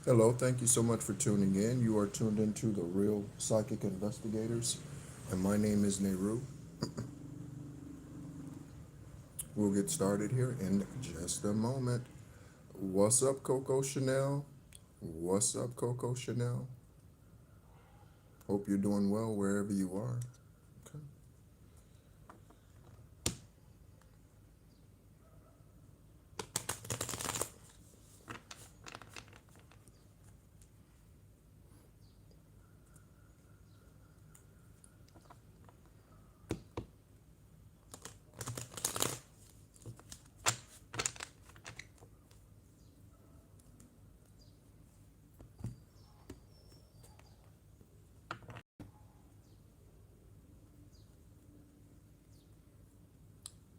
Hello, thank you so much for tuning in. You are tuned into the Real Psychic Investigators, and my name is NEHRU. We'll get started here in just a moment. What's up, Coco Chanel? What's up, Coco Chanel? Hope you're doing well wherever you are. Okay.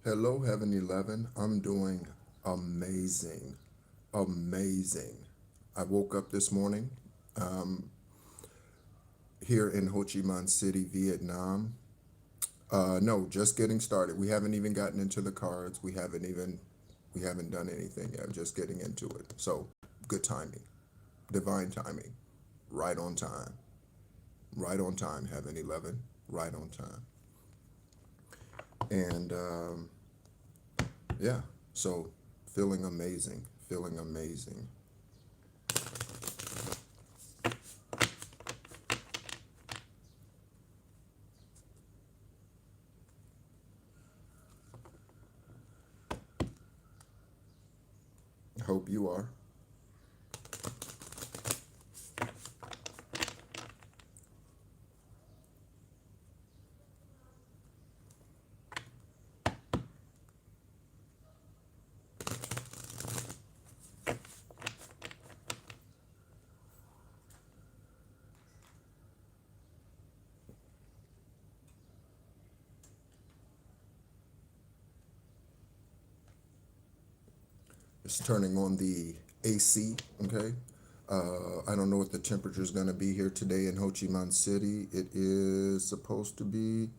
Hello, Heaven 11. I'm doing amazing. Amazing. I woke up this morning here in Ho Chi Minh City, Vietnam. No, just getting started. We haven't even gotten into the cards. We haven't done anything yet. Just getting into it. So good timing, divine timing, right on time, right on time. Heaven 11, right on time. And yeah, so feeling amazing, feeling amazing. Hope you are. Just turning on the AC, okay? I don't know what the temperature is going to be here today in Ho Chi Minh City. It is supposed to be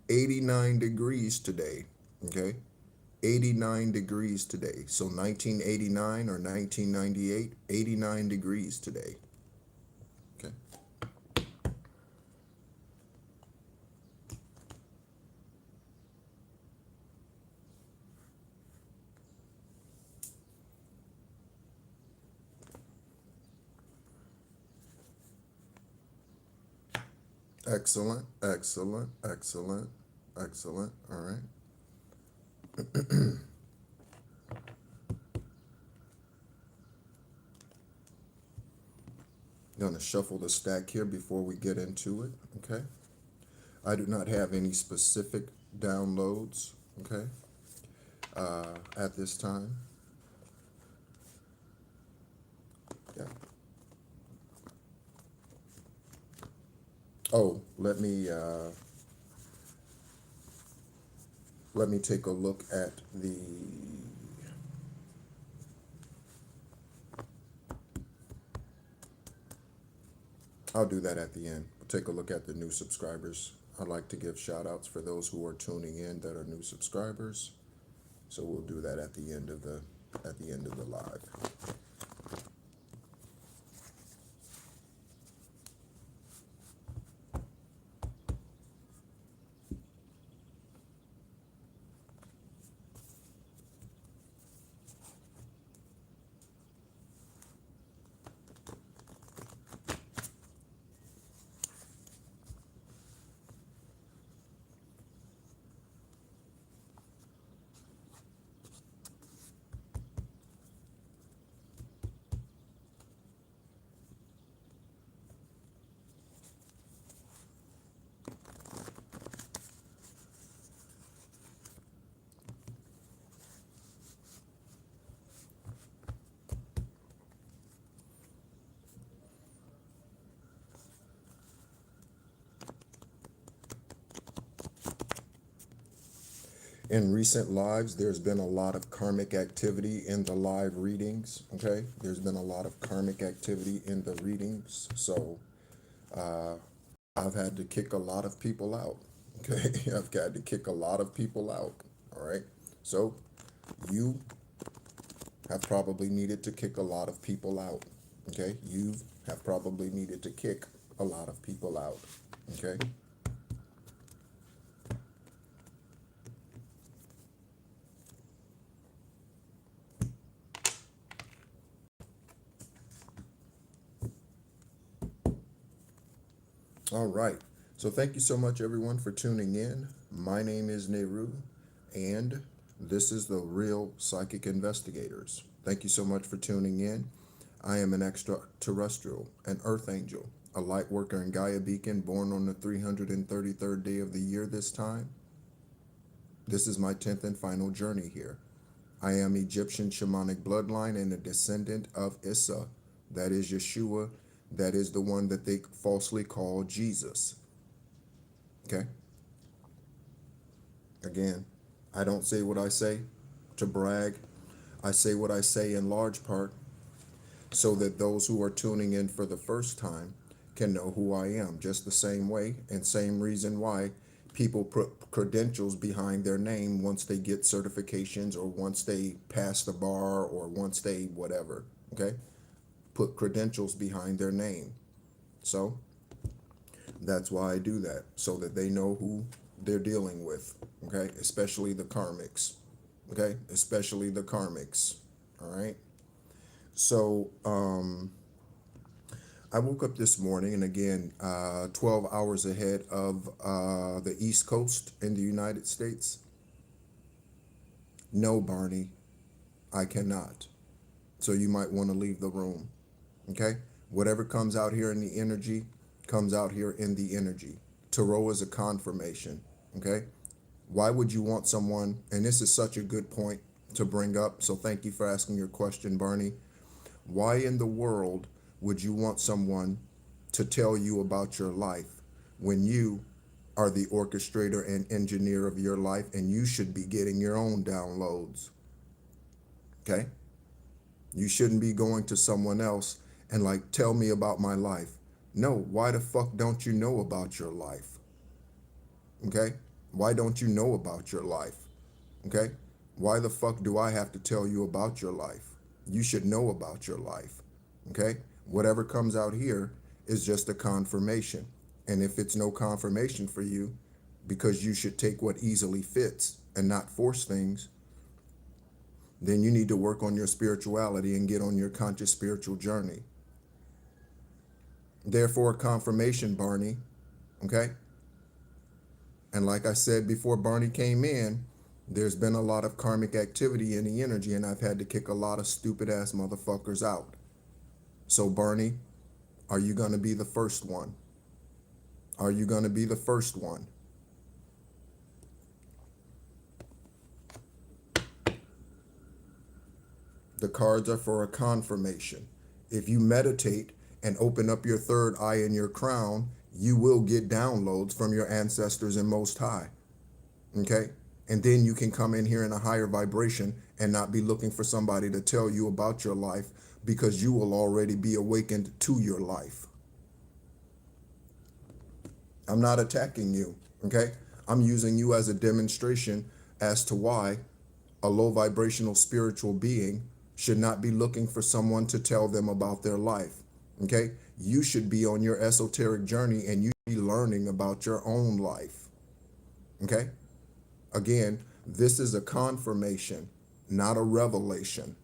89 degrees today, okay? 89 degrees today. So 1989 or 1998, 89 degrees today, okay? Excellent, excellent, excellent, excellent. All right. Going to shuffle the stack here before we get into it, okay? I do not have any specific downloads, okay, at this time. Yeah. Oh, let me take a look at the. I'll do that at the end. We'll take a look at the new subscribers. I'd like to give shout outs for those who are tuning in that are new subscribers. So we'll do that at the end of the live. In recent lives, there's been a lot of karmic activity in the live readings, okay? There's been a lot of karmic activity in the readings. So I've had to kick a lot of people out, okay? I've had to kick a lot of people out, all right? So you have probably needed to kick a lot of people out, Okay, you have probably needed to kick a lot of people out. Okay. All right. So thank you so much, everyone, for tuning in. My name is NEHRU, and this is the Real Psychic Investigators. Thank you so much for tuning in. I am an extraterrestrial, an earth angel, a light worker in Gaia Beacon, born on the 333rd day of the year this time. This is my 10th and final journey here. I am Egyptian shamanic bloodline and a descendant of Issa, that is Yeshua, that is the one that they falsely call Jesus. Okay? Again, I don't say what I say to brag. I say what I say in large part so that those who are tuning in for the first time can know who I am, just the same way and same reason why people put credentials behind their name once they get certifications or once they pass the bar or once they whatever, okay? Put credentials behind their name. So that's why I do that, so that they know who they're dealing with, okay? Especially the karmics, okay? Especially the karmics, all right? So, I woke up this morning, and again, 12 hours ahead of the East Coast in the United States. No, Barney, I cannot. So you might want to leave the room, okay? Whatever comes out here in the energy, comes out here in the energy. Tarot is a confirmation, okay? Why would you want someone, and this is such a good point to bring up, so thank you for asking your question, Barney. Why in the world would you want someone to tell you about your life when you are the orchestrator and engineer of your life and you should be getting your own downloads? Okay? You shouldn't be going to someone else and like, tell me about my life. No, why the fuck don't you know about your life? Okay? Why don't you know about your life? Okay? Why the fuck do I have to tell you about your life? You should know about your life. Okay? Whatever comes out here is just a confirmation. And if it's no confirmation for you, because you should take what easily fits and not force things, then you need to work on your spirituality and get on your conscious spiritual journey. Therefore, confirmation, Barney. Okay? And like I said before Barney came in, there's been a lot of karmic activity in the energy, and I've had to kick a lot of stupid ass motherfuckers out. So Barney, are you going to be the first one? Are you going to be the first one? The cards are for a confirmation. If you meditate and open up your third eye in your crown, you will get downloads from your ancestors in Most High. Okay? And then you can come in here in a higher vibration and not be looking for somebody to tell you about your life, because you will already be awakened to your life. I'm not attacking you, okay? I'm using you as a demonstration as to why a low vibrational spiritual being should not be looking for someone to tell them about their life, okay? You should be on your esoteric journey and you should be learning about your own life, okay? Again, this is a confirmation, not a revelation.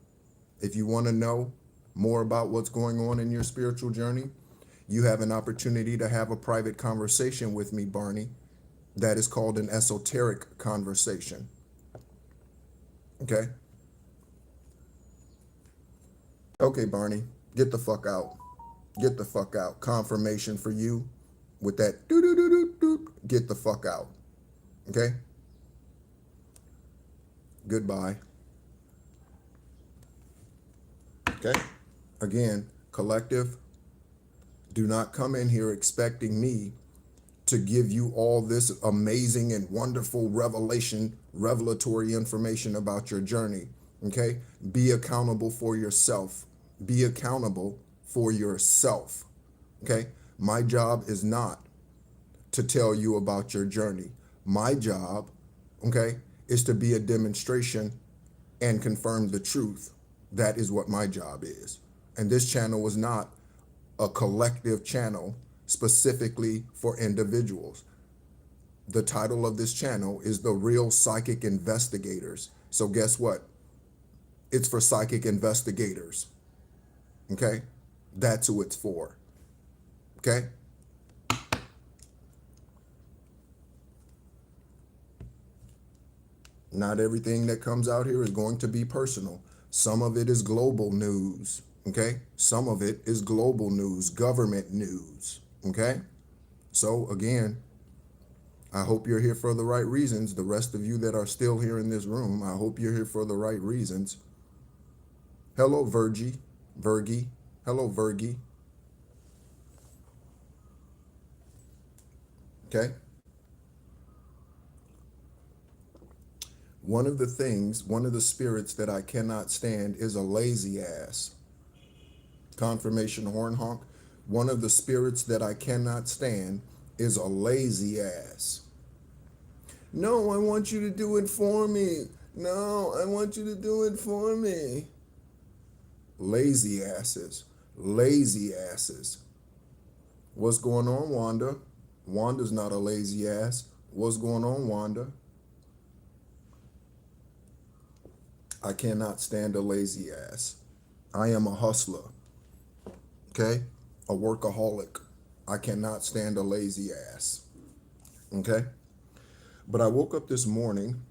If you want to know more about what's going on in your spiritual journey, you have an opportunity to have a private conversation with me, Barney. That is called an esoteric conversation. Okay? Okay, Barney, get the fuck out. Get the fuck out. Confirmation for you with that doo-doo-doo-doo-doo. Get the fuck out. Okay? Goodbye. Okay? Again, collective, do not come in here expecting me to give you all this amazing and wonderful revelatory information about your journey. Okay? Be accountable for yourself. Be accountable for yourself. Okay? My job is not to tell you about your journey. My job, okay, is to be a demonstration and confirm the truth. That is what my job is. And this channel was not a collective channel specifically for individuals. The title of this channel is The Real Psychic Investigators. So guess what? It's for psychic investigators. Okay? That's who it's for. Okay? Not everything that comes out here is going to be personal. Some of it is global news. Okay? Some of it is global news, government news. Okay? So again, I hope you're here for the right reasons. The rest of you that are still here in this room, I hope you're here for the right reasons. Hello, Virgie. Hello, Virgie. Okay? One of the spirits that I cannot stand is a lazy ass. Confirmation horn honk. One of the spirits that I cannot stand is a lazy ass. No, I want you to do it for me. No, I want you to do it for me. Lazy asses. Lazy asses. What's going on, Wanda? Wanda's not a lazy ass. What's going on, Wanda? I cannot stand a lazy ass. I am a hustler. Okay? A workaholic. I cannot stand a lazy ass. Okay? But I woke up this morning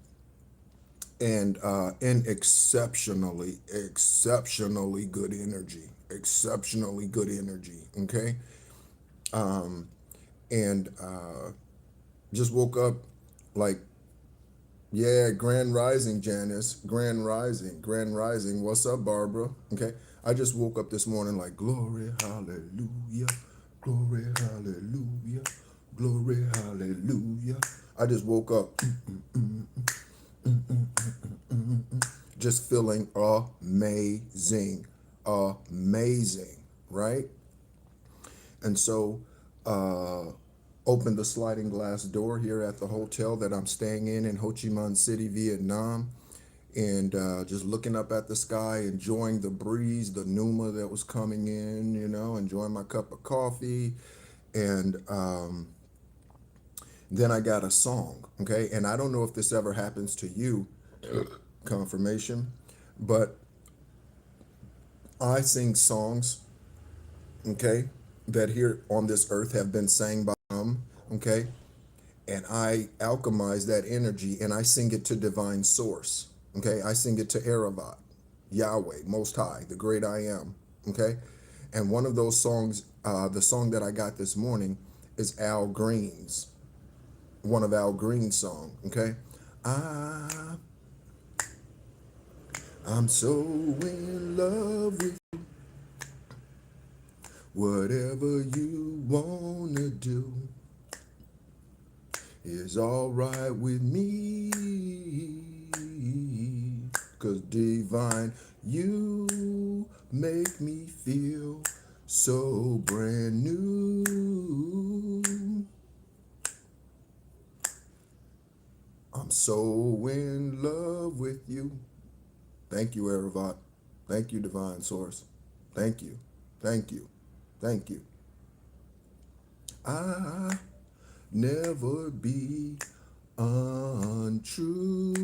and in exceptionally good energy. Exceptionally good energy. Okay? And just woke up like, yeah, Grand Rising, Janice. Grand Rising. What's up, Barbara? Okay. I just woke up this morning like, glory, hallelujah. Glory, hallelujah. Glory, hallelujah. I just woke up just feeling amazing. Amazing, right? And so, opened the sliding glass door here at the hotel that I'm staying in Ho Chi Minh City, Vietnam, and just looking up at the sky, enjoying the breeze, the pneuma that was coming in, enjoying my cup of coffee. And then I got a song, okay? And I don't know if this ever happens to you, confirmation, but I sing songs, okay, that here on this earth have been sang by okay? And I alchemize that energy and I sing it to divine source, okay? I sing it to Aravat, Yahweh, Most High, the great I am, okay? And one of those songs, the song that I got this morning is Al Green's, one of Al Green's songs, okay? I'm so in love with you. Whatever you wanna do is all right with me, 'cause divine, you make me feel so brand new. I'm so in love with you. Thank you, Aravat. Thank you, divine source. Thank you. Thank you. Thank you. I never be untrue.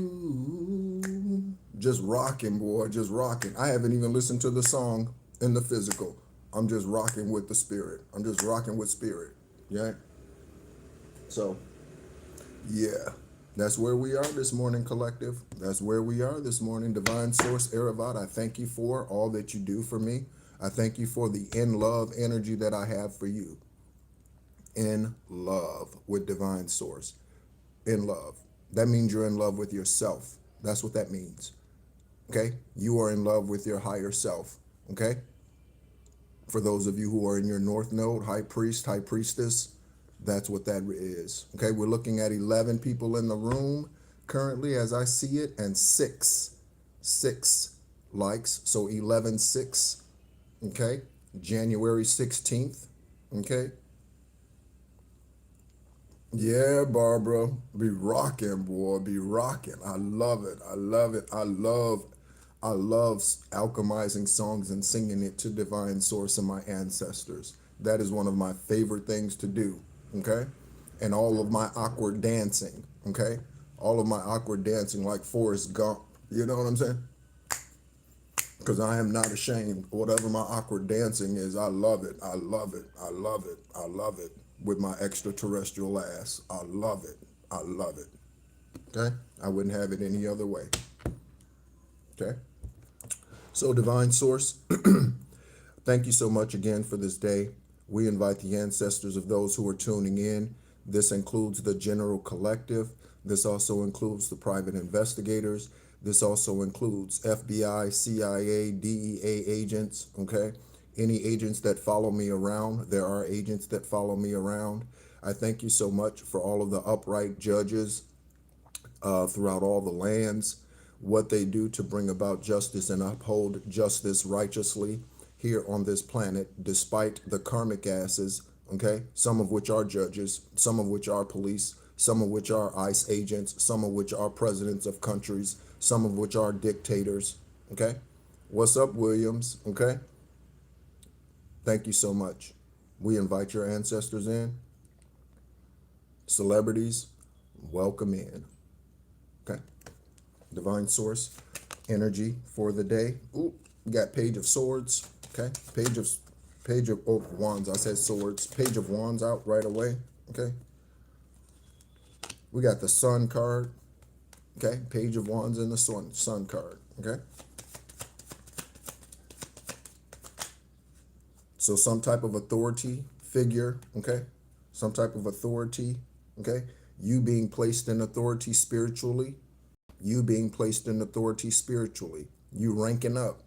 Just rocking, boy, just rocking. I haven't even listened to the song in the physical. I'm just rocking with the spirit. I'm just rocking with spirit. Yeah. So, yeah, that's where we are this morning, collective. That's where we are this morning. Divine Source, Aravat, I thank you for all that you do for me. I thank you for the in love energy that I have for you. In love with divine source. In love. That means you're in love with yourself. That's what that means. Okay? You are in love with your higher self. Okay? For those of you who are in your North Node, High Priest, High Priestess, that's what that is. Okay? We're looking at 11 people in the room currently as I see it, and six likes. So 11-6. Okay? January 16th. Okay? Yeah, Barbara, be rocking, boy, be rocking. I love it. I love it. I love I love alchemizing songs and singing it to divine source and my ancestors. That is one of my favorite things to do, okay? And all of my awkward dancing, okay? All of my awkward dancing like Forrest Gump, you know what I'm saying? Because I am not ashamed. Whatever my awkward dancing is, I love it. I love it. I love it. I love it. With my extraterrestrial ass. I love it. I love it. Okay? I wouldn't have it any other way. Okay? So, Divine Source, thank you so much again for this day. We invite the ancestors of those who are tuning in. This includes the general collective. This also includes the private investigators. This also includes FBI, CIA, DEA agents, okay? Any agents that follow me around. There are agents that follow me around. I thank you so much for all of the upright judges throughout all the lands, what they do to bring about justice and uphold justice righteously here on this planet, despite the karmic asses, okay? Some of which are judges, some of which are police, some of which are ICE agents, some of which are presidents of countries, some of which are dictators, okay? What's up, Williams, okay? Thank you so much. We invite your ancestors in. Celebrities, welcome in, okay? Divine Source, energy for the day. Ooh, we got Page of Swords, okay? Page of Wands, I said swords. Page of Wands out right away, okay? We got the Sun card, okay? Page of Wands and the Sun card, okay? So some type of authority figure, okay? Some type of authority, okay? You being placed in authority spiritually. You being placed in authority spiritually. You ranking up.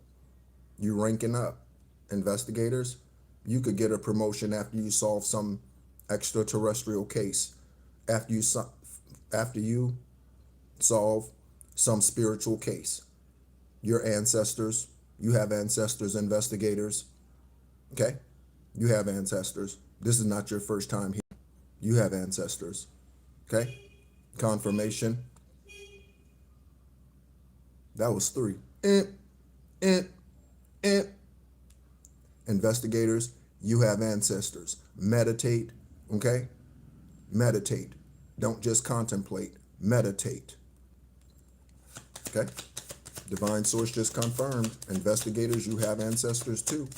You ranking up. Investigators, you could get a promotion after you solve some extraterrestrial case. After you solve some spiritual case. Your ancestors, you have ancestors, investigators, okay? You have ancestors. This is not your first time here. You have ancestors, okay? Confirmation. That was 3. Investigators, you have ancestors. Meditate, okay? Meditate. Don't just contemplate. Meditate. Okay? Divine Source just confirmed. Investigators, you have ancestors too.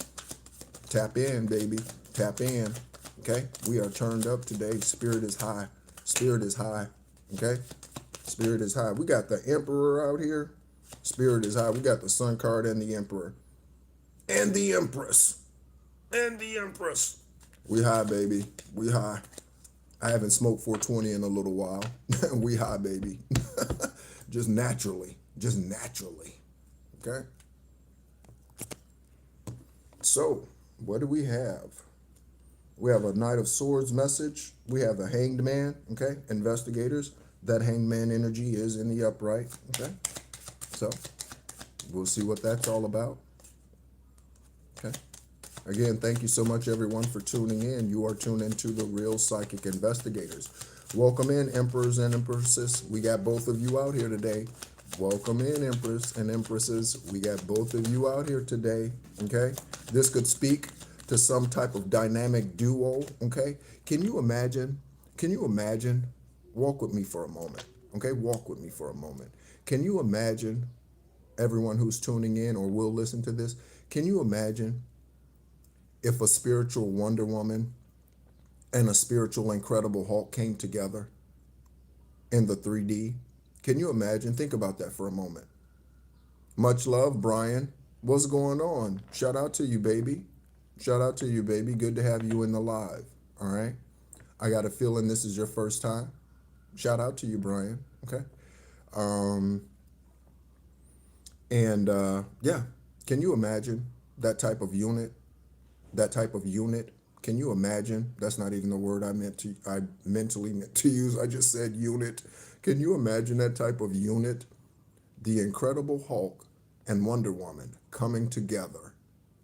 Tap in, baby. Tap in. Okay? We are turned up today. Spirit is high. Spirit is high. Okay? Spirit is high. We got the Emperor out here. Spirit is high. We got the Sun card and the Emperor. And the Empress. And the Empress. We high, baby. We high. I haven't smoked 420 in a little while. We high, baby. Just naturally. Just naturally. Okay? So, what do we have? We have a Knight of Swords message. We have a Hanged Man, okay? Investigators. That Hanged Man energy is in the upright, okay? So, we'll see what that's all about. Okay? Again, thank you so much, everyone, for tuning in. You are tuned into the Real Psychic Investigators. Welcome in, Emperors and Empresses. We got both of you out here today. Welcome in, Empress and Empresses. We got both of you out here today, okay? This could speak to some type of dynamic duo, okay? Can you imagine? Walk with me for a moment, okay? Walk with me for a moment. Can you imagine, everyone who's tuning in or will listen to this, can you imagine if a spiritual Wonder Woman and a spiritual Incredible Hulk came together in the 3D? Can you imagine? Think about that for a moment. Much love, Brian. What's going on? Shout out to you, baby. Shout out to you, baby. Good to have you in the live. All right. I got a feeling this is your first time. Shout out to you, Brian. Okay. Yeah. Can you imagine that type of unit? That type of unit. Can you imagine? That's not even the word I mentally meant to use. I just said unit. Can you imagine that type of unit? The Incredible Hulk and Wonder Woman coming together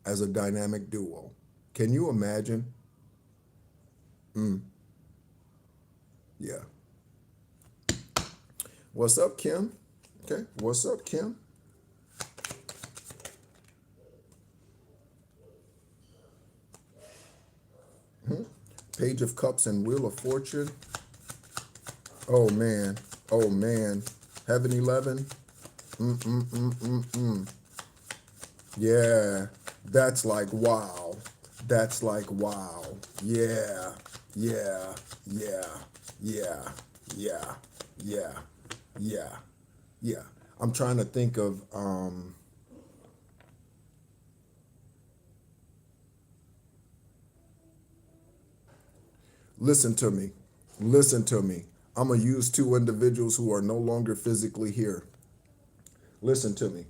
as a dynamic duo. Can you imagine? Yeah. What's up, Kim? Okay. What's up, Kim? Page of Cups and Wheel of Fortune. Oh man. Oh man. Heaven 11. Yeah. That's like wow. That's like wow. Yeah. Yeah. Yeah. Yeah. Yeah. Yeah. Yeah. Yeah. I'm trying to think of listen to me. Listen to me. I'm going to use two individuals who are no longer physically here. Listen to me.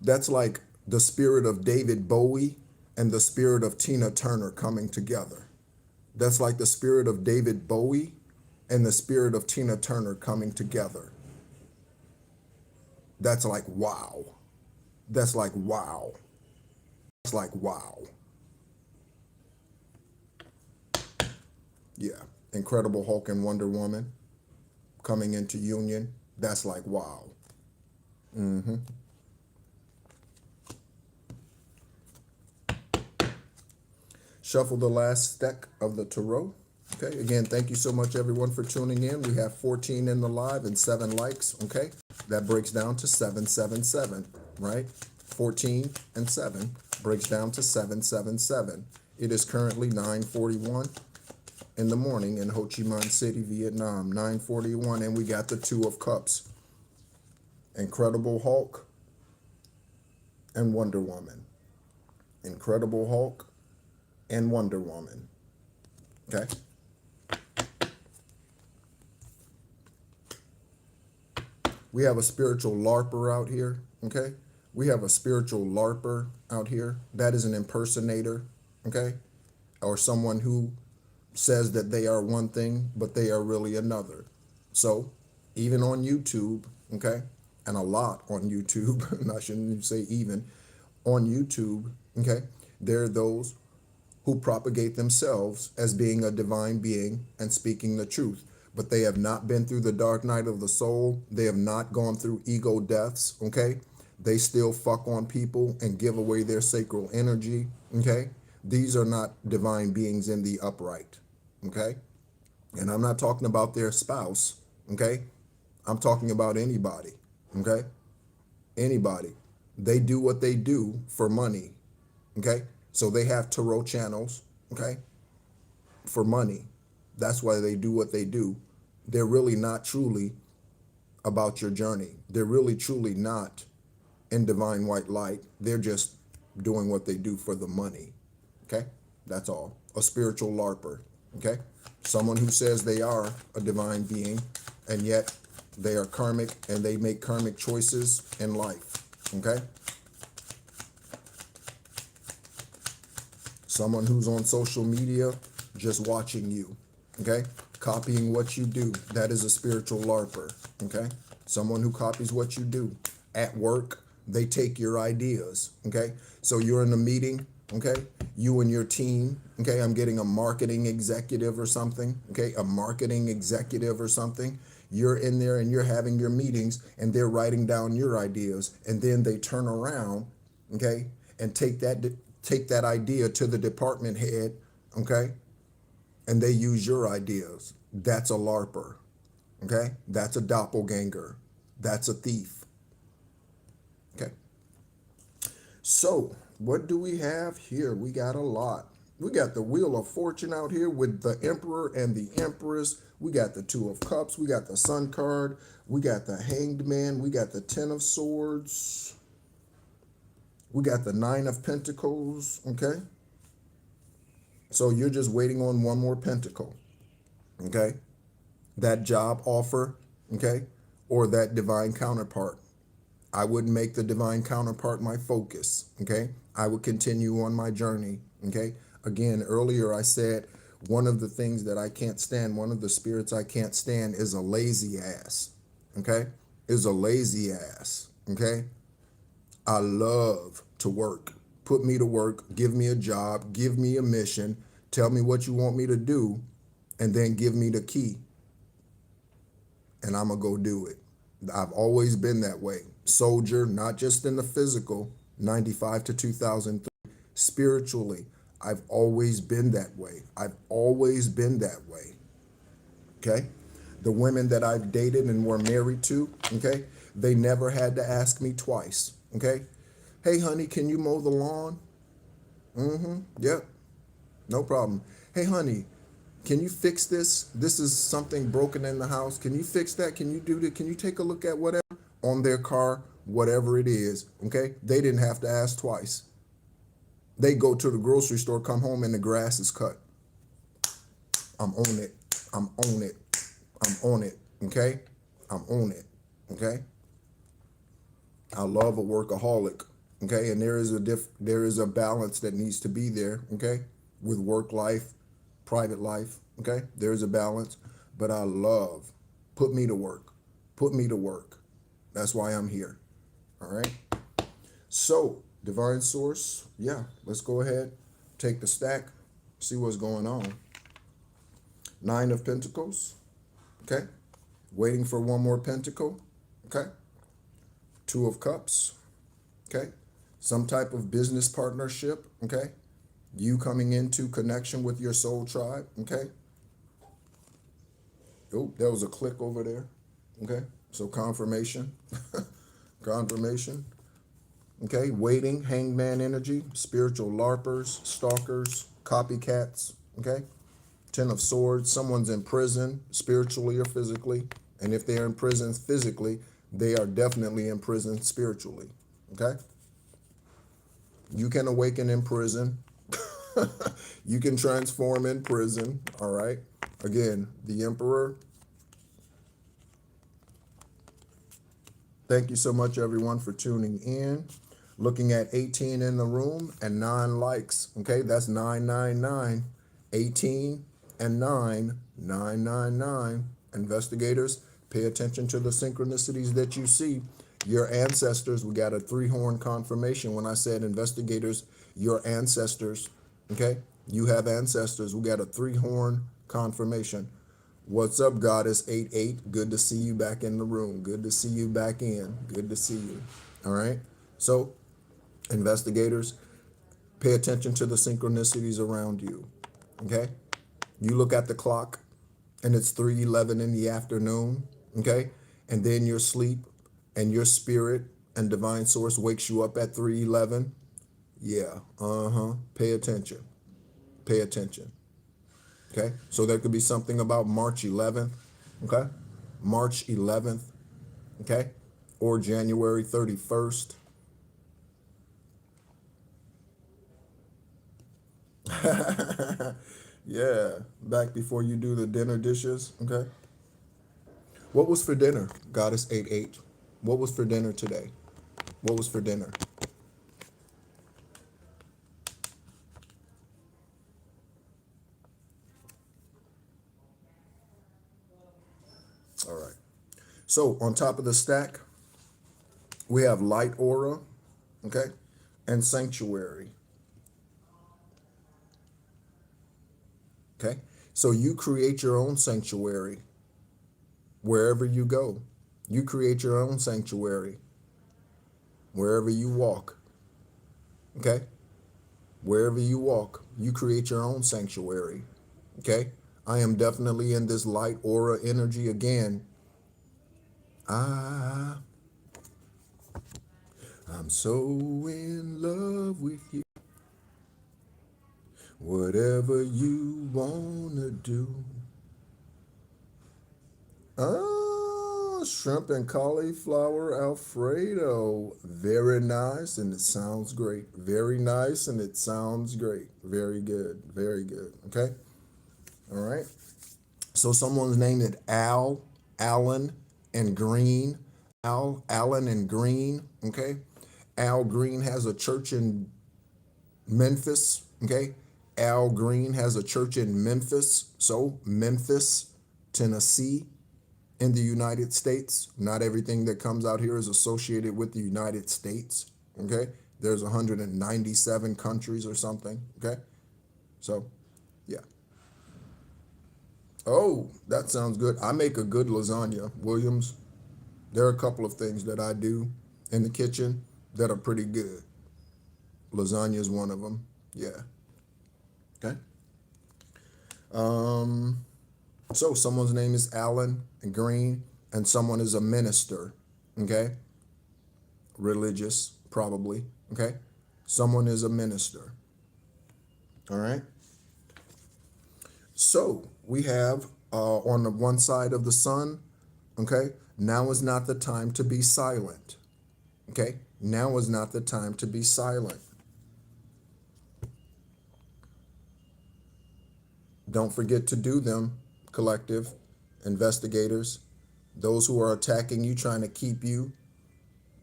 That's like the spirit of David Bowie and the spirit of Tina Turner coming together. That's like the spirit of David Bowie and the spirit of Tina Turner coming together. That's like wow. That's like wow. That's like wow. Yeah. Incredible Hulk and Wonder Woman coming into union. That's like wow. Shuffle the last stack of the tarot. Okay, again, thank you so much, everyone, for tuning in. We have 14 in the live and 7 likes. Okay, that breaks down to 777, right? 14 and 7 breaks down to 777. It is currently 9:41 in the morning in Ho Chi Minh City, Vietnam. 9:41, and we got the Two of Cups. Incredible Hulk and Wonder Woman. Incredible Hulk and Wonder Woman. Okay. We have a spiritual LARPer out here. Okay. We have a spiritual LARPer out here. That is an impersonator. Okay. Or someone who says that they are one thing, but they are really another. So even on YouTube, okay, and a lot on YouTube, and I shouldn't say even, on YouTube, okay, there are those who propagate themselves as being a divine being and speaking the truth, but they have not been through the dark night of the soul. They have not gone through ego deaths, okay? They still fuck on people and give away their sacral energy, okay? These are not divine beings in the upright, okay? And I'm not talking about their spouse, okay? I'm talking about anybody, okay? Anybody. They do what they do for money, okay? So they have tarot channels, okay, for money. That's why they do what they do. They're really not truly about your journey. They're really truly not in divine white light. They're just doing what they do for the money, okay? That's all. A spiritual LARPer, okay? Someone who says they are a divine being, and yet they are karmic and they make karmic choices in life, okay? Someone who's on social media just watching you, okay? Copying what you do. That is a spiritual LARPer, okay? Someone who copies what you do. At work, they take your ideas, okay? So you're in a meeting, okay? You and your team, okay? I'm getting a marketing executive or something, okay? A marketing executive or something. You're in there and you're having your meetings and they're writing down your ideas, and then they turn around, okay, and take that idea to the department head, okay? And they use your ideas. That's a LARPer, okay? That's a doppelganger. That's a thief, okay? So what do we have here? We got a lot. We got the Wheel of Fortune out here with the Emperor and the Empress. We got the Two of Cups. We got the Sun card. We got the Hanged Man. We got the Ten of Swords. We got the Nine of Pentacles, okay? So you're just waiting on one more pentacle, okay? That job offer, okay? Or that divine counterpart. I wouldn't make the divine counterpart my focus, okay? I would continue on my journey, okay? Again, earlier I said one of the things that I can't stand, one of the spirits I can't stand is a lazy ass, okay? Is a lazy ass, okay? I love to work. Put me to work, give me a job, give me a mission, tell me what you want me to do, and then give me the key. And I'm going to go do it. I've always been that way. Soldier, not just in the physical, 95 to 2003. Spiritually, I've always been that way. I've always been that way. Okay? The women that I've dated and were married to, okay, they never had to ask me twice. Okay? Hey, honey, can you mow the lawn? Mm-hmm. Yep. No problem. Hey, honey, can you fix this? This is something broken in the house. Can you fix that? Can you do that? Can you take a look at whatever on their car, whatever it is? Okay? They didn't have to ask twice. They go to the grocery store, come home, and the grass is cut. I'm on it. I'm on it. I'm on it. Okay? I'm on it. Okay? I love a workaholic. Okay? And there is a balance that needs to be there. Okay? With work life, private life. Okay? There's a balance. But I love, put me to work. Put me to work. That's why I'm here. All right? So, divine source, yeah, let's go ahead, take the stack, see what's going on. 9 of Pentacles, okay? Waiting for one more pentacle, okay? 2 of Cups, okay? Some type of business partnership, okay? You coming into connection with your soul tribe, okay? Oh, there was a click over there, okay? So confirmation, confirmation. Okay, waiting, hangman energy, spiritual LARPers, stalkers, copycats, okay? 10 of Swords, someone's in prison, spiritually or physically. And if they're in prison physically, they are definitely in prison spiritually, okay? You can awaken in prison. You can transform in prison, all right? Again, the Emperor. Thank you so much, everyone, for tuning in. Looking at 18 in the room and 9 likes. Okay, that's 999. 18 and 9, 999. Investigators, pay attention to the synchronicities that you see. Your ancestors, we got a 3-horn confirmation when I said investigators, your ancestors. Okay, you have ancestors. We got a 3-horn confirmation. What's up, Goddess 88? Good to see you back in the room. Good to see you back in. Good to see you. All right. So, investigators, pay attention to the synchronicities around you. Okay? You look at the clock and it's 3:11 in the afternoon. Okay? And then your sleep and your spirit and divine source wakes you up at 3:11. Yeah. Pay attention. Pay attention. Okay? So there could be something about March 11th. Okay? March 11th. Okay? Or January 31st. Yeah, back before you do the dinner dishes, okay? What was for dinner, Goddess 88? What was for dinner today? What was for dinner? All right. So on top of the stack, we have light aura, okay, and sanctuary. Okay, so you create your own sanctuary wherever you go. You create your own sanctuary wherever you walk. Okay, wherever you walk, you create your own sanctuary. Okay, I am definitely in this light aura energy again. I'm so in love with you. Whatever you wanna do. Shrimp and cauliflower Alfredo. Very nice, and it sounds great. Very nice, and it sounds great. Very good. Very good. Okay? All right. So someone's named it Allen, and Green. Allen, and Green. Okay? Al Green has a church in Memphis. Okay? Al Green has a church in Memphis. So, Memphis, Tennessee, in the United States. Not everything that comes out here is associated with the United States. Okay? There's 197 countries or something. Okay? So, yeah. Oh, that sounds good. I make a good lasagna, Williams. There are a couple of things that I do in the kitchen that are pretty good. Lasagna is one of them. Yeah. Okay. So someone's name is Alan Green, and someone is a minister. Okay. Religious, probably. Okay. Someone is a minister. All right. So we have on the one side of the sun, okay, now is not the time to be silent. Okay, now is not the time to be silent. Don't forget to do them, collective, investigators, those who are attacking you, trying to keep you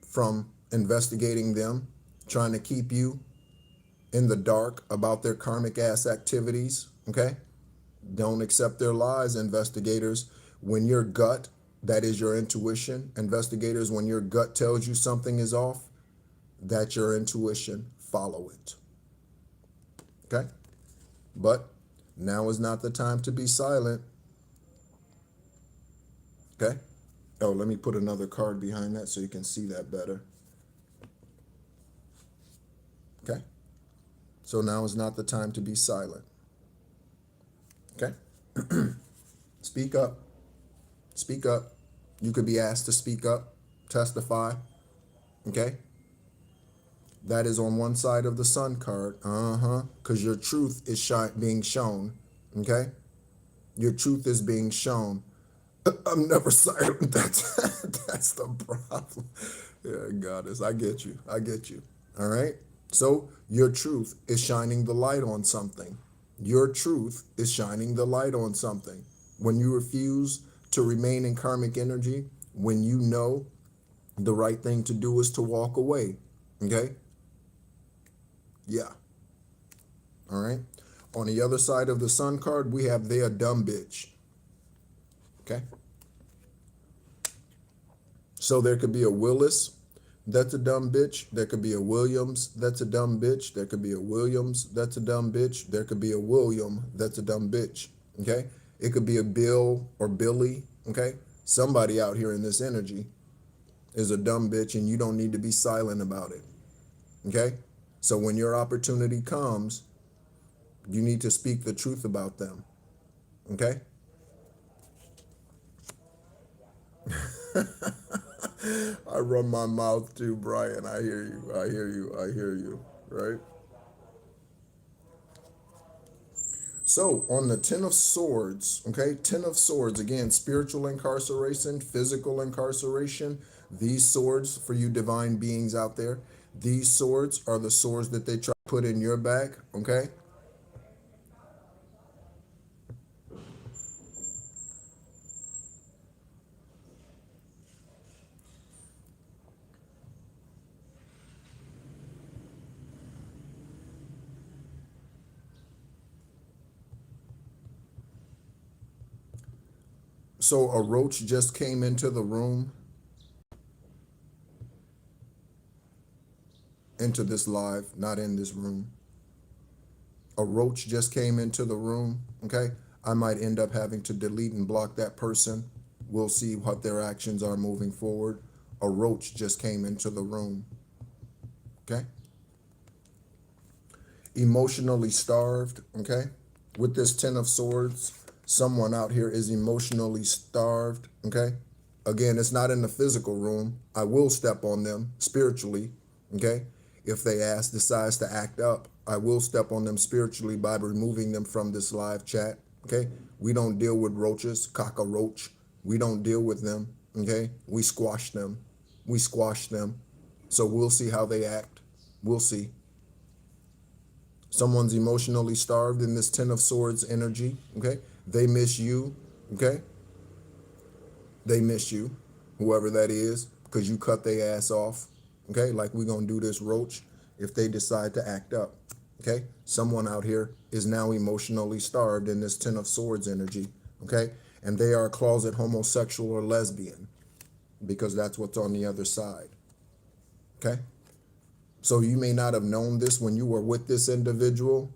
from investigating them, trying to keep you in the dark about their karmic ass activities, okay? Don't accept their lies, investigators. When your gut, that is your intuition, investigators, when your gut tells you something is off, that's your intuition. Follow it. Okay? But now is not the time to be silent. Okay? Oh, let me put another card behind that so you can see that better. Okay? So now is not the time to be silent. Okay? Speak up. Speak up. You could be asked to speak up, testify. Okay? That is on one side of the sun card. Because your truth is being shown. Okay? Your truth is being shown. I'm never silent. That's the problem. Yeah, goddess. I get you. I get you. All right? So your truth is shining the light on something. Your truth is shining the light on something. When you refuse to remain in karmic energy, when you know the right thing to do is to walk away. Okay? Yeah. All right? On the other side of the sun card, we have they a dumb bitch. Okay? So there could be a Willis, that's a dumb bitch. There could be a Williams, that's a dumb bitch. There could be a Williams, that's a dumb bitch. There could be a William, that's a dumb bitch. Okay? It could be a Bill or Billy. Okay? Somebody out here in this energy is a dumb bitch, and you don't need to be silent about it. Okay? So when your opportunity comes, you need to speak the truth about them. Okay? I run my mouth too, Brian. I hear you. I hear you. I hear you. Right? So on the Ten of Swords, okay, Ten of Swords, again, spiritual incarceration, physical incarceration. These swords, for you divine beings out there, these swords are the swords that they try to put in your back, okay? So a roach just came into the room, into this live, not in this room. A roach just came into the room, okay? I might end up having to delete and block that person. We'll see what their actions are moving forward. A roach just came into the room, okay? Emotionally starved, okay? With this Ten of Swords, someone out here is emotionally starved, okay? Again, it's not in the physical room. I will step on them spiritually, okay? If they decides to act up, I will step on them spiritually by removing them from this live chat, okay? We don't deal with roaches, cockroach. We don't deal with them, okay? We squash them. We squash them. So we'll see how they act. We'll see. Someone's emotionally starved in this Ten of Swords energy, okay? They miss you, okay? They miss you, whoever that is, because you cut their ass off, okay? Like we're going to do this roach if they decide to act up, okay? Someone out here is now emotionally starved in this Ten of Swords energy, okay? And they are a closet homosexual or lesbian because that's what's on the other side, okay? So you may not have known this when you were with this individual,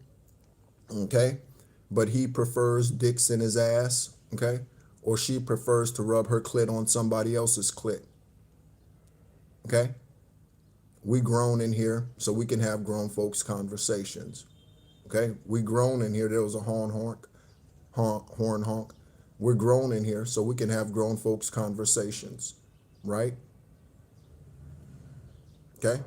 okay? But he prefers dicks in his ass, okay? Or she prefers to rub her clit on somebody else's clit, okay? We grown in here, so we can have grown folks conversations, Okay, we grown in here. There was a horn honk. We're grown in here, so we can have grown folks conversations, right? Okay,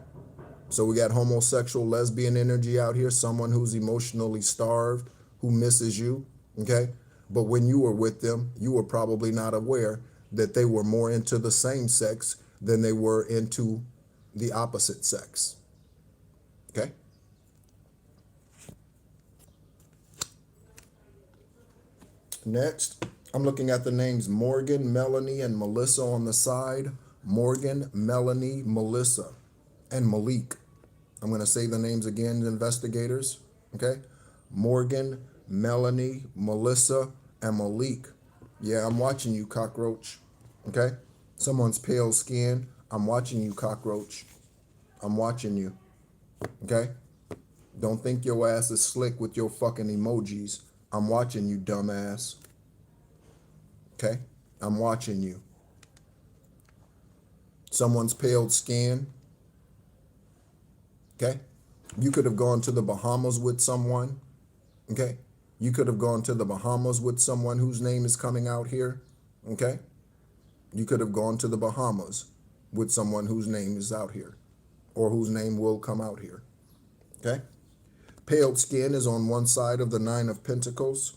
so we got homosexual, lesbian energy out here, someone who's emotionally starved, who misses you, okay? But when you were with them, you were probably not aware that they were more into the same sex than they were into the opposite sex, okay? Next, I'm looking at the names Morgan, Melanie, and Melissa on the side. Morgan, Melanie, Melissa, and Malik. I'm going to say the names again, investigators. Okay? Morgan, Melanie, Melissa, and Malik. Yeah, I'm watching you, cockroach. Okay? Someone's pale skin. I'm watching you, cockroach. I'm watching you. Okay? Don't think your ass is slick with your fucking emojis. I'm watching you, dumbass. Okay? I'm watching you. Someone's pale skin. Okay? You could have gone to the Bahamas with someone. Okay? You could have gone to the Bahamas with someone whose name is coming out here. Okay? You could have gone to the Bahamas with someone whose name is out here, or whose name will come out here. Okay? Pale skin is on one side of the Nine of Pentacles.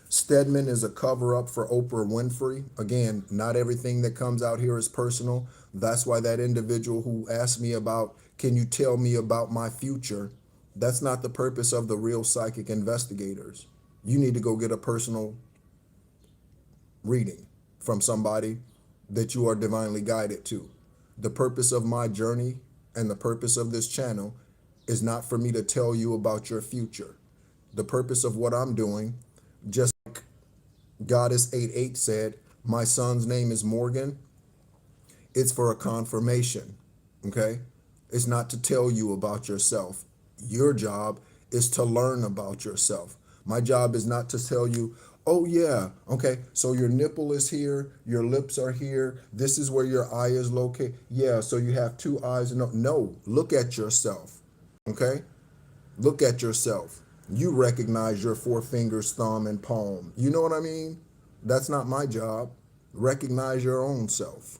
Stedman is a cover-up for Oprah Winfrey. Again, not everything that comes out here is personal. That's why that individual who asked me about, can you tell me about my future? That's not the purpose of the real psychic investigators. You need to go get a personal reading from somebody that you are divinely guided to. The purpose of my journey and the purpose of this channel is not for me to tell you about your future. The purpose of what I'm doing, just like Goddess 88 said, my son's name is Morgan, it's for a confirmation, okay? It's not to tell you about yourself. Your job is to learn about yourself. My job is not to tell you, oh yeah, okay, so your nipple is here, your lips are here, this is where your eye is located. Yeah, so you have two eyes. No, look at yourself, okay? Look at yourself. You recognize your four fingers, thumb, and palm. You know what I mean? That's not my job. Recognize your own self.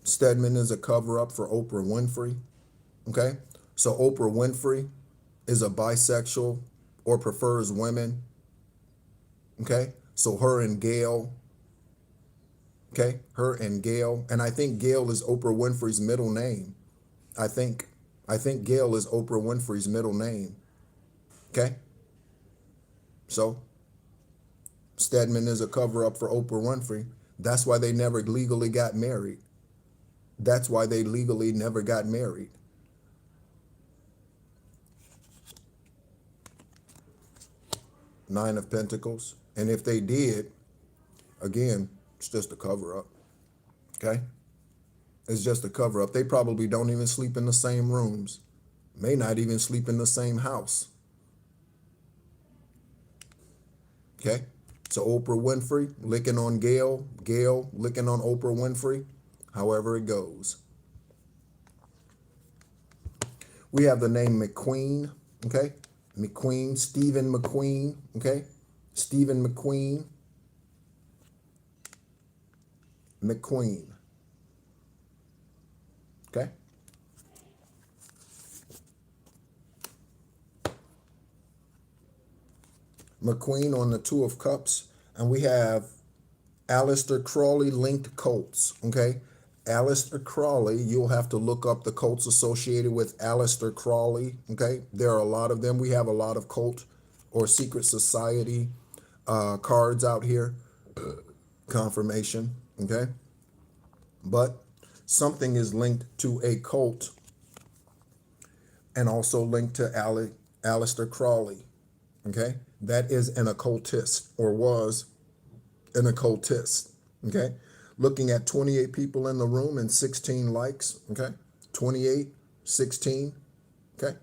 Stedman is a cover-up for Oprah Winfrey. Okay? So Oprah Winfrey is a bisexual or prefers women. Okay? So her and Gail. Okay? Her and Gail. And I think Gail is Oprah Winfrey's middle name. I think Gail is Oprah Winfrey's middle name. Okay? So Stedman is a cover-up for Oprah Winfrey. That's why they never legally got married. That's why they legally never got married. Nine of Pentacles. And if they did, again, it's just a cover-up. Okay? It's just a cover-up. They probably don't even sleep in the same rooms. May not even sleep in the same house. Okay? So Oprah Winfrey licking on Gail. Gail licking on Oprah Winfrey. However it goes. We have the name McQueen. Okay? McQueen. Stephen McQueen. Okay? Stephen McQueen. McQueen. Okay? McQueen on the Two of Cups. And we have Aleister Crowley linked cults. Okay? Aleister Crowley, you'll have to look up the cults associated with Aleister Crowley. Okay? There are a lot of them. We have a lot of cult or secret society cards out here. Confirmation. Okay? But something is linked to a cult and also linked to Aleister Crowley. Okay? That is an occultist, or was an occultist. Okay? Looking at 28 people in the room and 16 likes. Okay? 28, 16. Okay?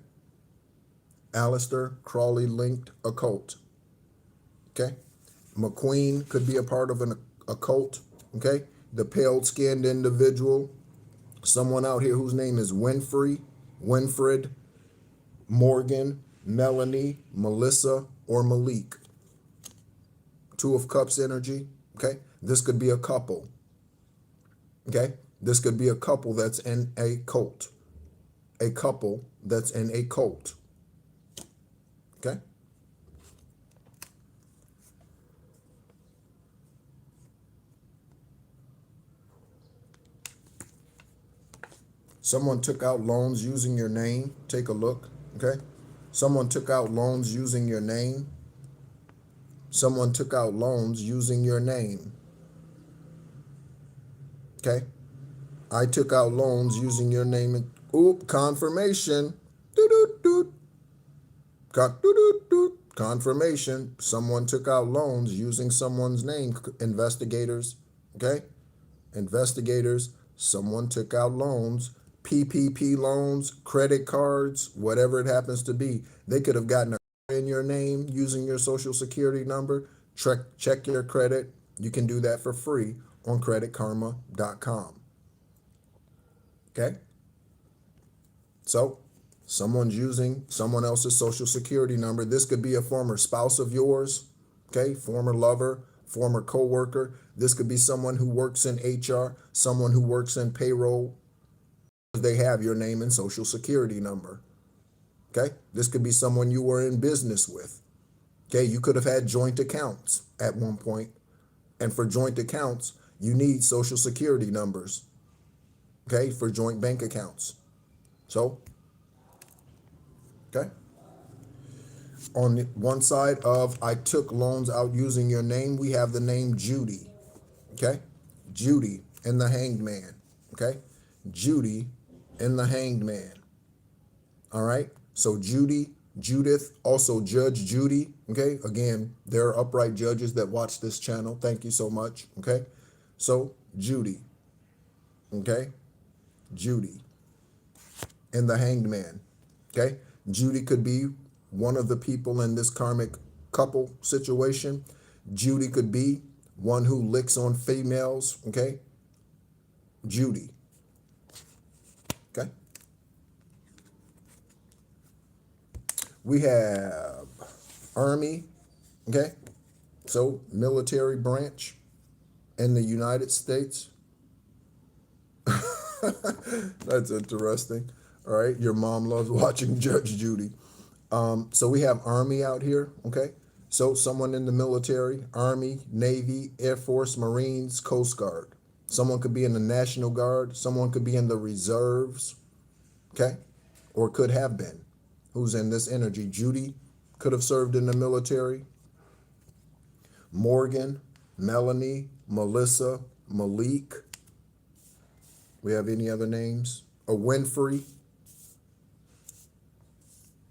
Aleister Crowley linked occult. Okay? McQueen could be a part of an occult. Okay? The pale-skinned individual, someone out here whose name is Winfrey. Winfred, Morgan, Melanie, Melissa, or Malik. Two of Cups energy, okay? This could be a couple, okay? This could be a couple that's in a cult. A couple that's in a cult, okay? Someone took out loans using your name. Take a look, okay? Someone took out loans using your name. Someone took out loans using your name, okay? I took out loans using your name. Oop, confirmation. Doo-doo-doo. Doo-doo-doo. Confirmation. Someone took out loans using someone's name. Investigators, okay? Investigators. Someone took out loans. PPP loans, credit cards, whatever it happens to be. They could have gotten a in your name using your social security number. Check your credit. You can do that for free on creditkarma.com. Okay? So, someone's using someone else's social security number. This could be a former spouse of yours, okay? Former lover, former coworker. This could be someone who works in HR, someone who works in payroll. They have your name and social security number. Okay? This could be someone you were in business with. Okay? You could have had joint accounts at one point. And for joint accounts, you need social security numbers. Okay? For joint bank accounts. So, okay? On one side of I took loans out using your name, we have the name Judy. Okay? Judy and the Hanged Man. Okay? Judy and the Hanged Man. All right? So Judy, Judith, also Judge Judy. Okay? Again, there are upright judges that watch this channel. Thank you so much. Okay? So Judy. Okay? Judy and the Hanged Man. Okay? Judy could be one of the people in this karmic couple situation. Judy could be one who licks on females. Okay? Judy. Okay? We have Army, okay? So military branch in the United States. That's interesting. All right, your mom loves watching Judge Judy. So we have Army out here, okay? So someone in the military, Army, Navy, Air Force, Marines, Coast Guard. Someone could be in the National Guard. Someone could be in the reserves, okay? Or could have been. Who's in this energy? Judy could have served in the military. Morgan, Melanie, Melissa, Malik. We have any other names? A Winfrey,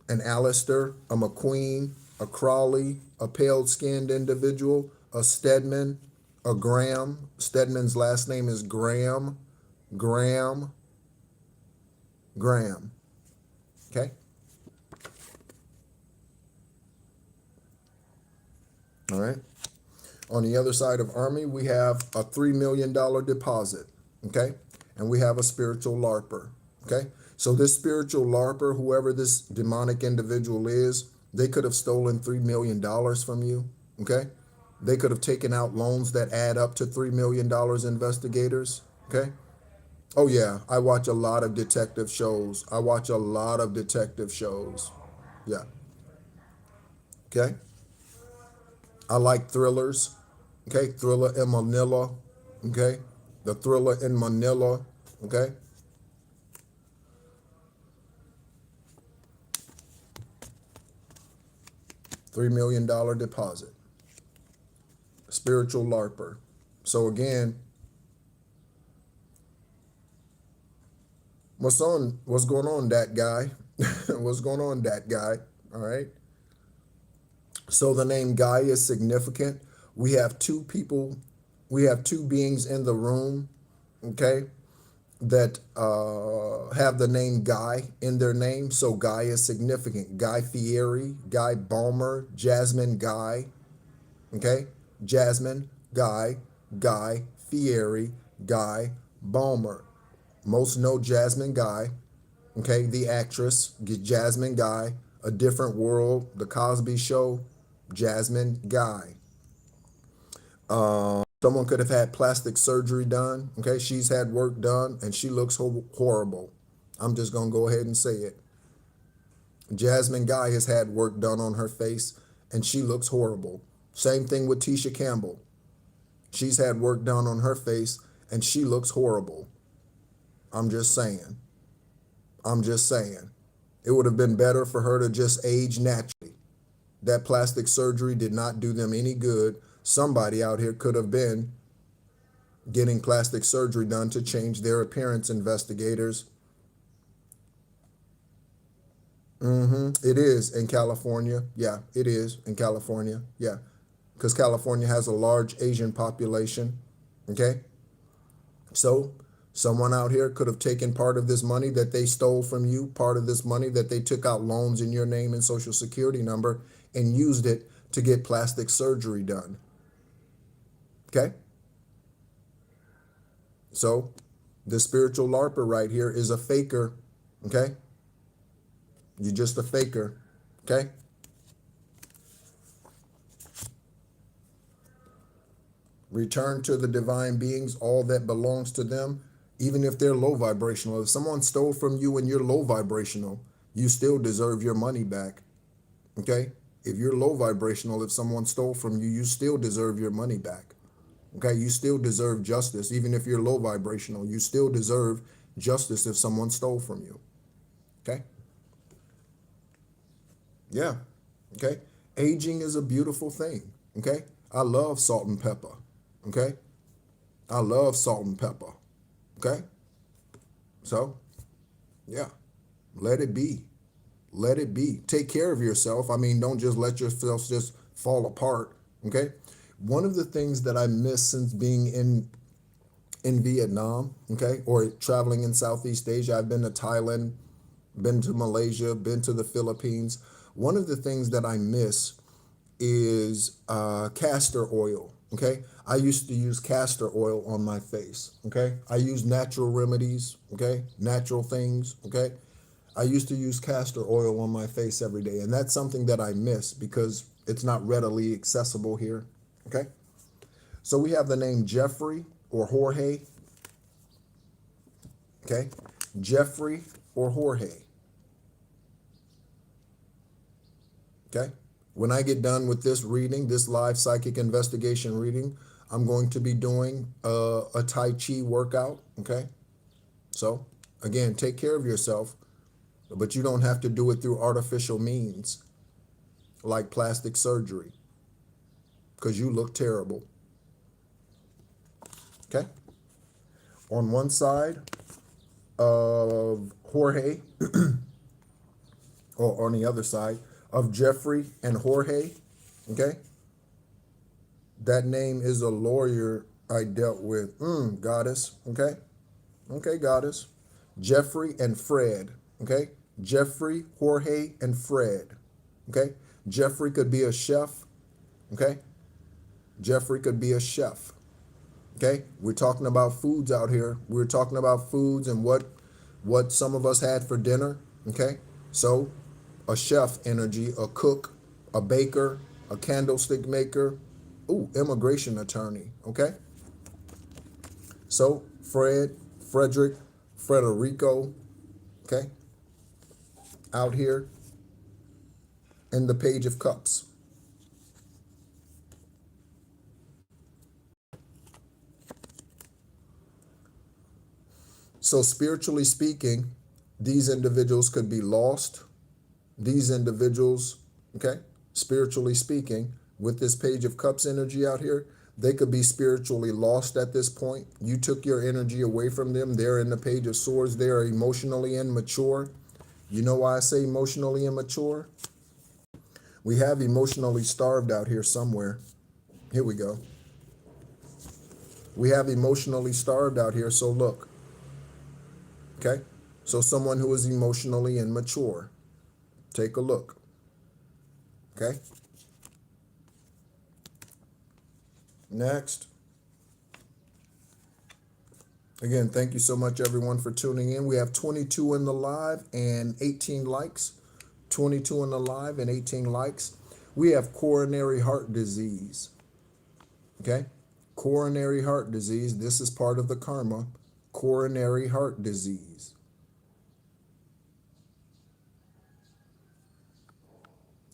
an Alistair, a McQueen, a Crawley, a pale-skinned individual, a Stedman, a Graham. Stedman's last name is Graham. Graham. Okay? All right. On the other side of Army, we have a $3 million deposit. Okay? And we have a spiritual LARPer. Okay? So this spiritual LARPer, whoever this demonic individual is, they could have stolen $3 million from you. Okay? They could have taken out loans that add up to $3 million, investigators. Okay? Oh, yeah. I watch a lot of detective shows. Yeah. Okay? I like thrillers. Okay? Thriller in Manila. Okay? The Thriller in Manila. Okay? $3 million deposit. Spiritual LARPer. So again, what's going on, that guy? What's going on, that guy? All right. So the name Guy is significant. We have two people, we have two beings in the room, okay, that have the name Guy in their name. So Guy is significant. Guy Fieri, Guy Balmer, Jasmine Guy, okay? Jasmine, Guy, Guy Fieri, Guy Balmer. Most know Jasmine Guy. Okay, the actress, Jasmine Guy, A Different World, The Cosby Show, Jasmine Guy. Someone could have had plastic surgery done. Okay, she's had work done and she looks horrible. I'm just going to go ahead and say it. Jasmine Guy has had work done on her face and she looks horrible. Same thing with Tisha Campbell. She's had work done on her face and she looks horrible. I'm just saying. I'm just saying. It would have been better for her to just age naturally. That plastic surgery did not do them any good. Somebody out here could have been getting plastic surgery done to change their appearance, investigators. It is in California. Yeah, it is in California. Yeah, because California has a large Asian population. Okay, so someone out here could have taken part of this money that they stole from you, part of this money that they took out loans in your name and social security number, and used it to get plastic surgery done. Okay, so the spiritual LARPer right here is a faker. Okay, you're just a faker. Okay. Return to the divine beings all that belongs to them, even if they're low vibrational. If someone stole from you and you're low vibrational, you still deserve your money back. Okay? If you're low vibrational, if someone stole from you, you still deserve your money back. Okay? You still deserve justice. Even if you're low vibrational, you still deserve justice if someone stole from you. Okay? Yeah. Okay? Aging is a beautiful thing. Okay? I love salt and pepper. Okay? I love salt and pepper. Okay? So, yeah. Let it be. Let it be. Take care of yourself. I mean, don't just let yourself just fall apart. Okay? One of the things that I miss since being in Vietnam, okay, or traveling in Southeast Asia, I've been to Thailand, been to Malaysia, been to the Philippines. One of the things that I miss is castor oil. Okay, I used to use castor oil on my face. Okay, I use natural remedies. Okay, natural things. Okay, I used to use castor oil on my face every day, and that's something that I miss because it's not readily accessible here. Okay, so we have the name Jeffrey or Jorge. Okay, Jeffrey or Jorge. Okay. When I get done with this reading, this live psychic investigation reading, I'm going to be doing a Tai Chi workout. Okay. So again, take care of yourself, but you don't have to do it through artificial means like plastic surgery because you look terrible. Okay. On one side of Jorge, or on the other side of Jeffrey and Jorge, okay? That name is a lawyer I dealt with. Goddess, okay? Okay, goddess. Jeffrey and Fred, okay? Jeffrey, Jorge, and Fred, okay? Jeffrey could be a chef, okay? Jeffrey could be a chef, okay? We're talking about foods out here. We're talking about foods and what some of us had for dinner, okay? So a chef energy, a cook, a baker, a candlestick maker, immigration attorney, okay? So Frederick, Frederico, okay, out here in the Page of Cups. So spiritually speaking, these individuals could be lost. These individuals, okay, spiritually speaking, with this Page of Cups energy out here, they could be spiritually lost at this point. You took your energy away from them. They're in the Page of Swords. They are emotionally immature. You know why I say emotionally immature? We have emotionally starved out here somewhere. Here we go. We have emotionally starved out here, so look. Okay? So someone who is emotionally immature. Take a look. Okay? Next. Again, thank you so much, everyone, for tuning in. We have 22 in the live and 18 likes. 22 in the live and 18 likes. We have coronary heart disease. Okay? Coronary heart disease. This is part of the karma. Coronary heart disease.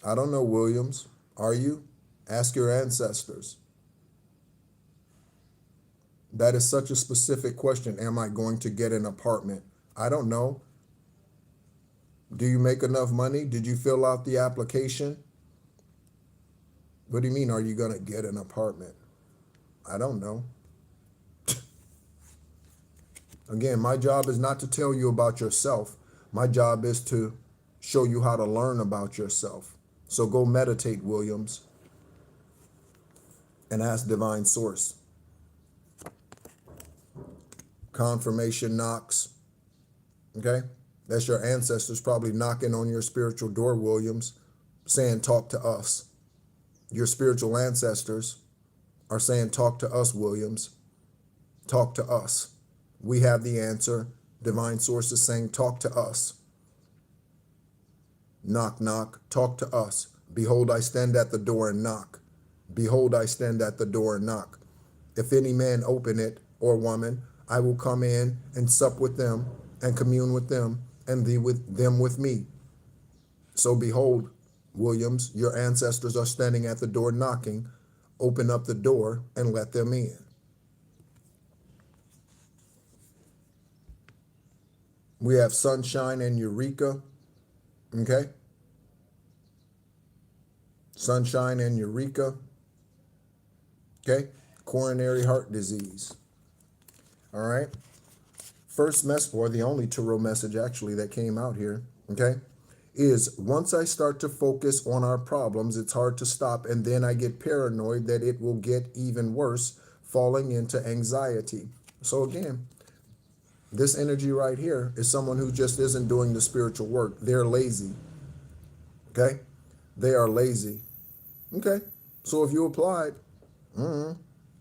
I don't know, Williams. Are you? Ask your ancestors. That is such a specific question. Am I going to get an apartment? I don't know. Do you make enough money? Did you fill out the application? What do you mean, are you going to get an apartment? I don't know. Again, my job is not to tell you about yourself. My job is to show you how to learn about yourself. So go meditate, Williams, and ask Divine Source. Confirmation knocks. Okay? That's your ancestors probably knocking on your spiritual door, Williams, saying, talk to us. Your spiritual ancestors are saying, talk to us, Williams. Talk to us. We have the answer. Divine Source is saying, talk to us. Knock, knock, talk to us. Behold, I stand at the door and knock. Behold, I stand at the door and knock. If any man open it, or woman, I will come in and sup with them and commune with them and be with them with me. So behold, Williams, your ancestors are standing at the door knocking. Open up the door and let them in. We have Sunshine and Eureka. Okay? Sunshine and Eureka. Okay? Coronary heart disease. All right? First message, or the only tarot message actually that came out here, okay, is once I start to focus on our problems, it's hard to stop, and then I get paranoid that it will get even worse, falling into anxiety. So again, this energy right here is someone who just isn't doing the spiritual work. They're lazy. Okay? They are lazy. Okay? So if you applied,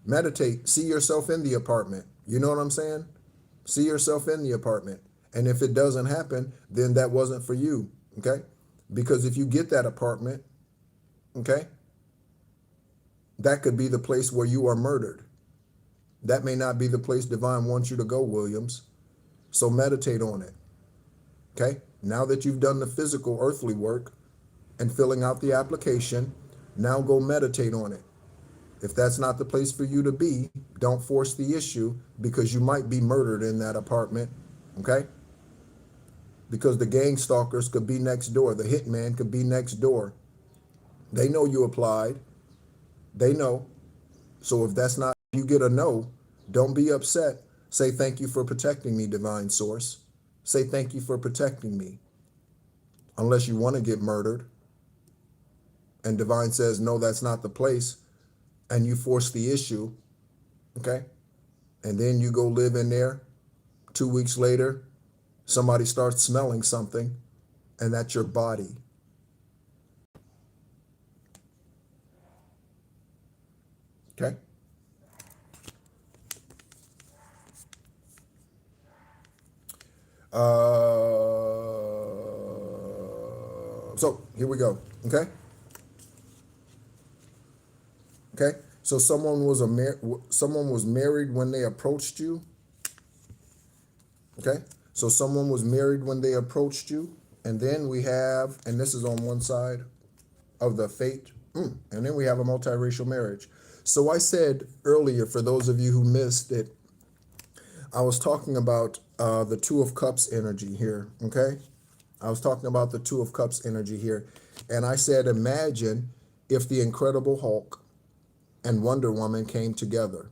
meditate. See yourself in the apartment. You know what I'm saying? See yourself in the apartment. And if it doesn't happen, then that wasn't for you. Okay? Because if you get that apartment, okay, that could be the place where you are murdered. That may not be the place Divine wants you to go, Williams. So meditate on it. Okay? Now that you've done the physical earthly work and filling out the application, now go meditate on it. If that's not the place for you to be, don't force the issue because you might be murdered in that apartment. Okay? Because the gang stalkers could be next door. The hitman could be next door. They know you applied. They know. So if that's not, you get a no, don't be upset. Say thank you for protecting me, Divine Source. Say thank you for protecting me. Unless you want to get murdered. And Divine says, no, that's not the place. And you force the issue. Okay? And then you go live in there. 2 weeks later, somebody starts smelling something. And that's your body. Okay? So here we go. Okay. Okay. So someone was married when they approached you. Okay. So someone was married when they approached you, and then we have, and this is on one side of the fate, and then we have a multiracial marriage. So I said earlier, for those of you who missed it, I was talking about the Two of Cups energy here, okay? I was talking about the Two of Cups energy here. And I said, imagine if the Incredible Hulk and Wonder Woman came together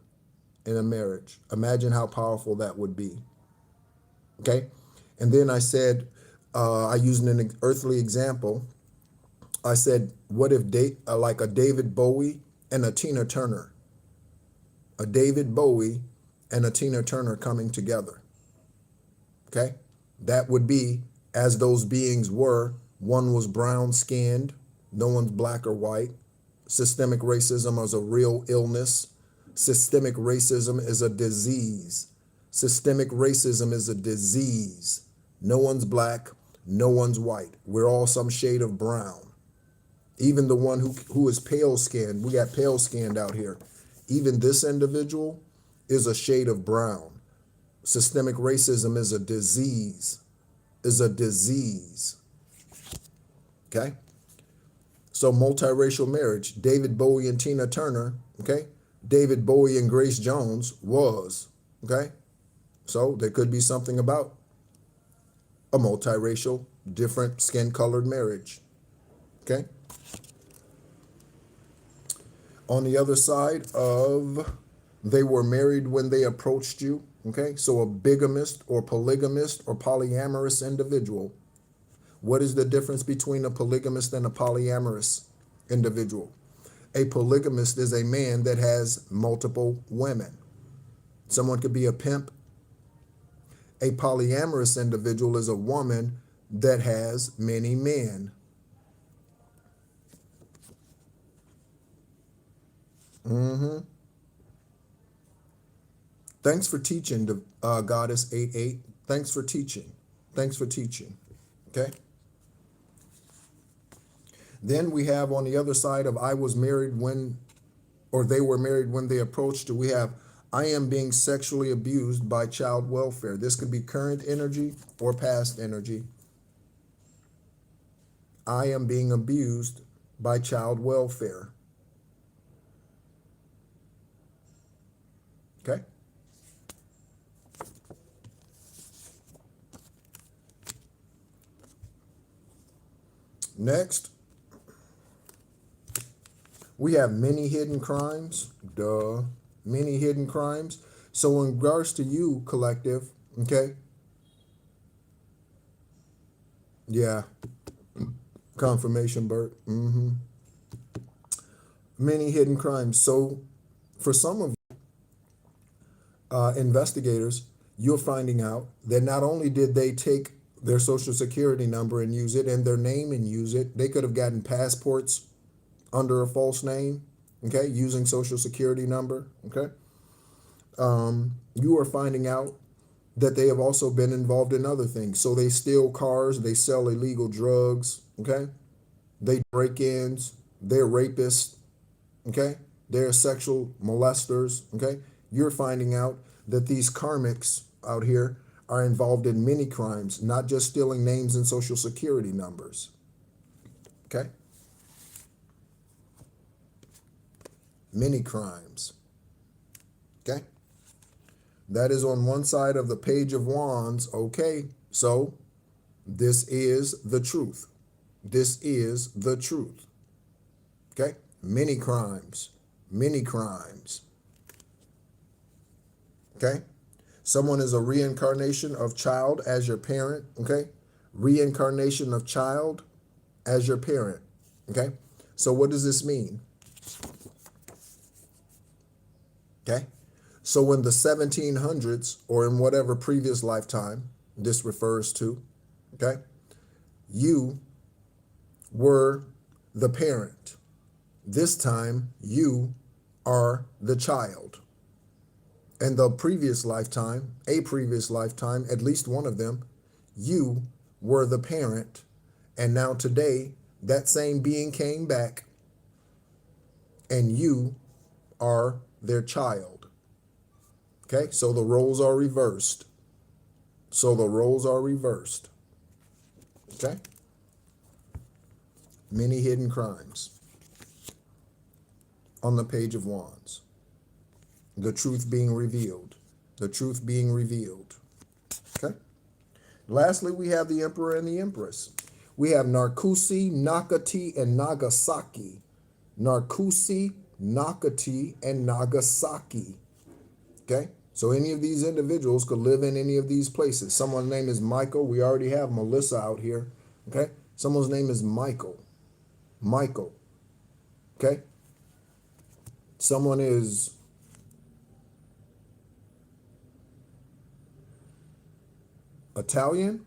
in a marriage. Imagine how powerful that would be, okay? And then I said, I used an earthly example. I said, what if like a David Bowie and a Tina Turner? A David Bowie and a Tina Turner coming together. Okay? That would be, as those beings were, one was brown-skinned, no one's black or white. Systemic racism is a real illness. Systemic racism is a disease. Systemic racism is a disease. No one's black, no one's white. We're all some shade of brown. Even the one who is pale skinned, we got pale skinned out here. Even this individual is a shade of brown. Systemic racism is a disease, okay? So multiracial marriage, David Bowie and Tina Turner, okay? David Bowie and Grace Jones was, okay? So there could be something about a multiracial, different skin-colored marriage, okay? On the other side of they were married when they approached you, okay? So a bigamist or polygamist or polyamorous individual. What is the difference between a polygamist and a polyamorous individual? A polygamist is a man that has multiple women. Someone could be a pimp. A polyamorous individual is a woman that has many men. Thanks for teaching, Goddess 88. Thanks for teaching. Thanks for teaching. Okay. Then we have on the other side of I was married when, or they were married when they approached you, we have I am being sexually abused by child welfare. This could be current energy or past energy. I am being abused by child welfare. Okay. Next, we have many hidden crimes. Many hidden crimes. So in regards to you, collective, okay? Yeah. Confirmation, Bert. Many hidden crimes. So for some of investigators, you're finding out that not only did they take their social security number and use it and their name and use it, they could have gotten passports under a false name, okay, using social security number, okay? You are finding out that they have also been involved in other things. So they steal cars, they sell illegal drugs, okay? They break-ins, they're rapists, okay? They're sexual molesters, okay? You're finding out that these karmics out here are involved in many crimes, not just stealing names and social security numbers, okay? Many crimes, okay? That is on one side of the Page of Wands, okay? So this is the truth. This is the truth, okay? Many crimes, okay? Someone is a reincarnation of child as your parent, okay? Reincarnation of child as your parent, okay? So what does this mean? Okay? So in the 1700s or in whatever previous lifetime this refers to, okay? You were the parent. This time you are the child. And the previous lifetime, at least one of them, you were the parent. And now today, that same being came back and you are their child. Okay, so the roles are reversed. Okay? Many hidden crimes on the Page of Wands. The truth being revealed. Okay? Lastly, we have the Emperor and the Empress. We have Narkusi, Nakati, and Nagasaki. Narkusi, Nakati, and Nagasaki. Okay? So any of these individuals could live in any of these places. Someone's name is Michael. We already have Melissa out here. Okay? Someone's name is Michael. Okay? Someone is Italian.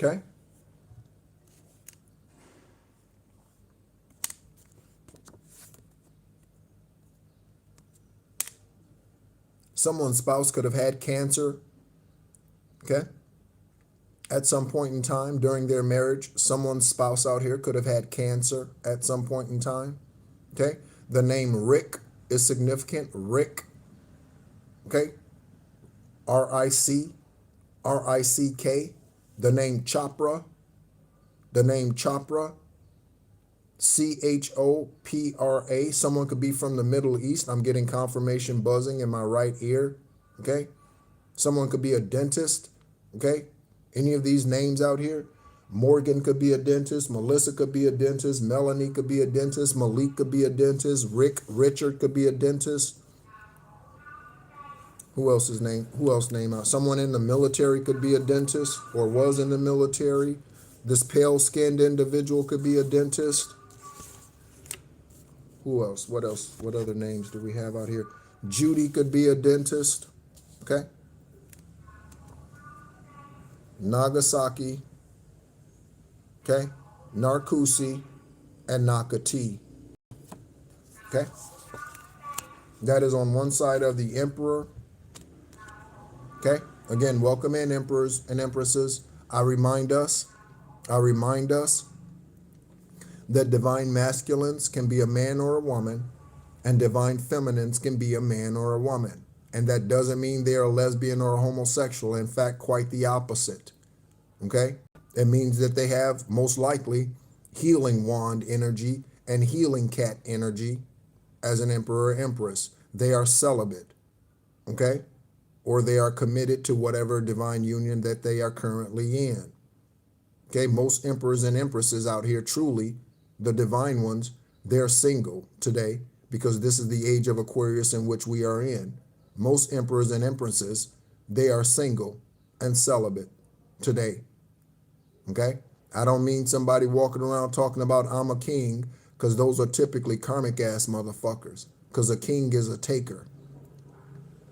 Okay? Someone's spouse could have had cancer, okay? At some point in time during their marriage, someone's spouse out here could have had cancer at some point in time, okay? The name Rick is significant. Rick, okay? R-I-C, R-I-C-K. The name Chopra, C-H-O-P-R-A. Someone could be from the Middle East. I'm getting confirmation buzzing in my right ear, okay? Someone could be a dentist, okay? Any of these names out here. Morgan could be a dentist. Melissa could be a dentist. Melanie could be a dentist. Malik could be a dentist. Richard could be a dentist. Who else name out? Someone in the military could be a dentist or was in the military. This pale-skinned individual could be a dentist. Who else? What else? What other names do we have out here? Judy could be a dentist. Okay. Nagasaki. Okay. Narkusi and Nakati. Okay. That is on one side of the emperor. Okay. Again, welcome in, emperors and empresses. I remind us that divine masculines can be a man or a woman, and divine feminines can be a man or a woman. And that doesn't mean they are lesbian or homosexual. In fact, quite the opposite. Okay? It means that they have, most likely, healing wand energy and healing cat energy as an emperor or empress. They are celibate. Okay? Or they are committed to whatever divine union that they are currently in. Okay? Most emperors and empresses out here, truly, the divine ones, they're single today because this is the age of Aquarius in which we are in. Most emperors and empresses, they are single and celibate today. Okay? I don't mean somebody walking around talking about I'm a king, because those are typically karmic ass motherfuckers, because a king is a taker.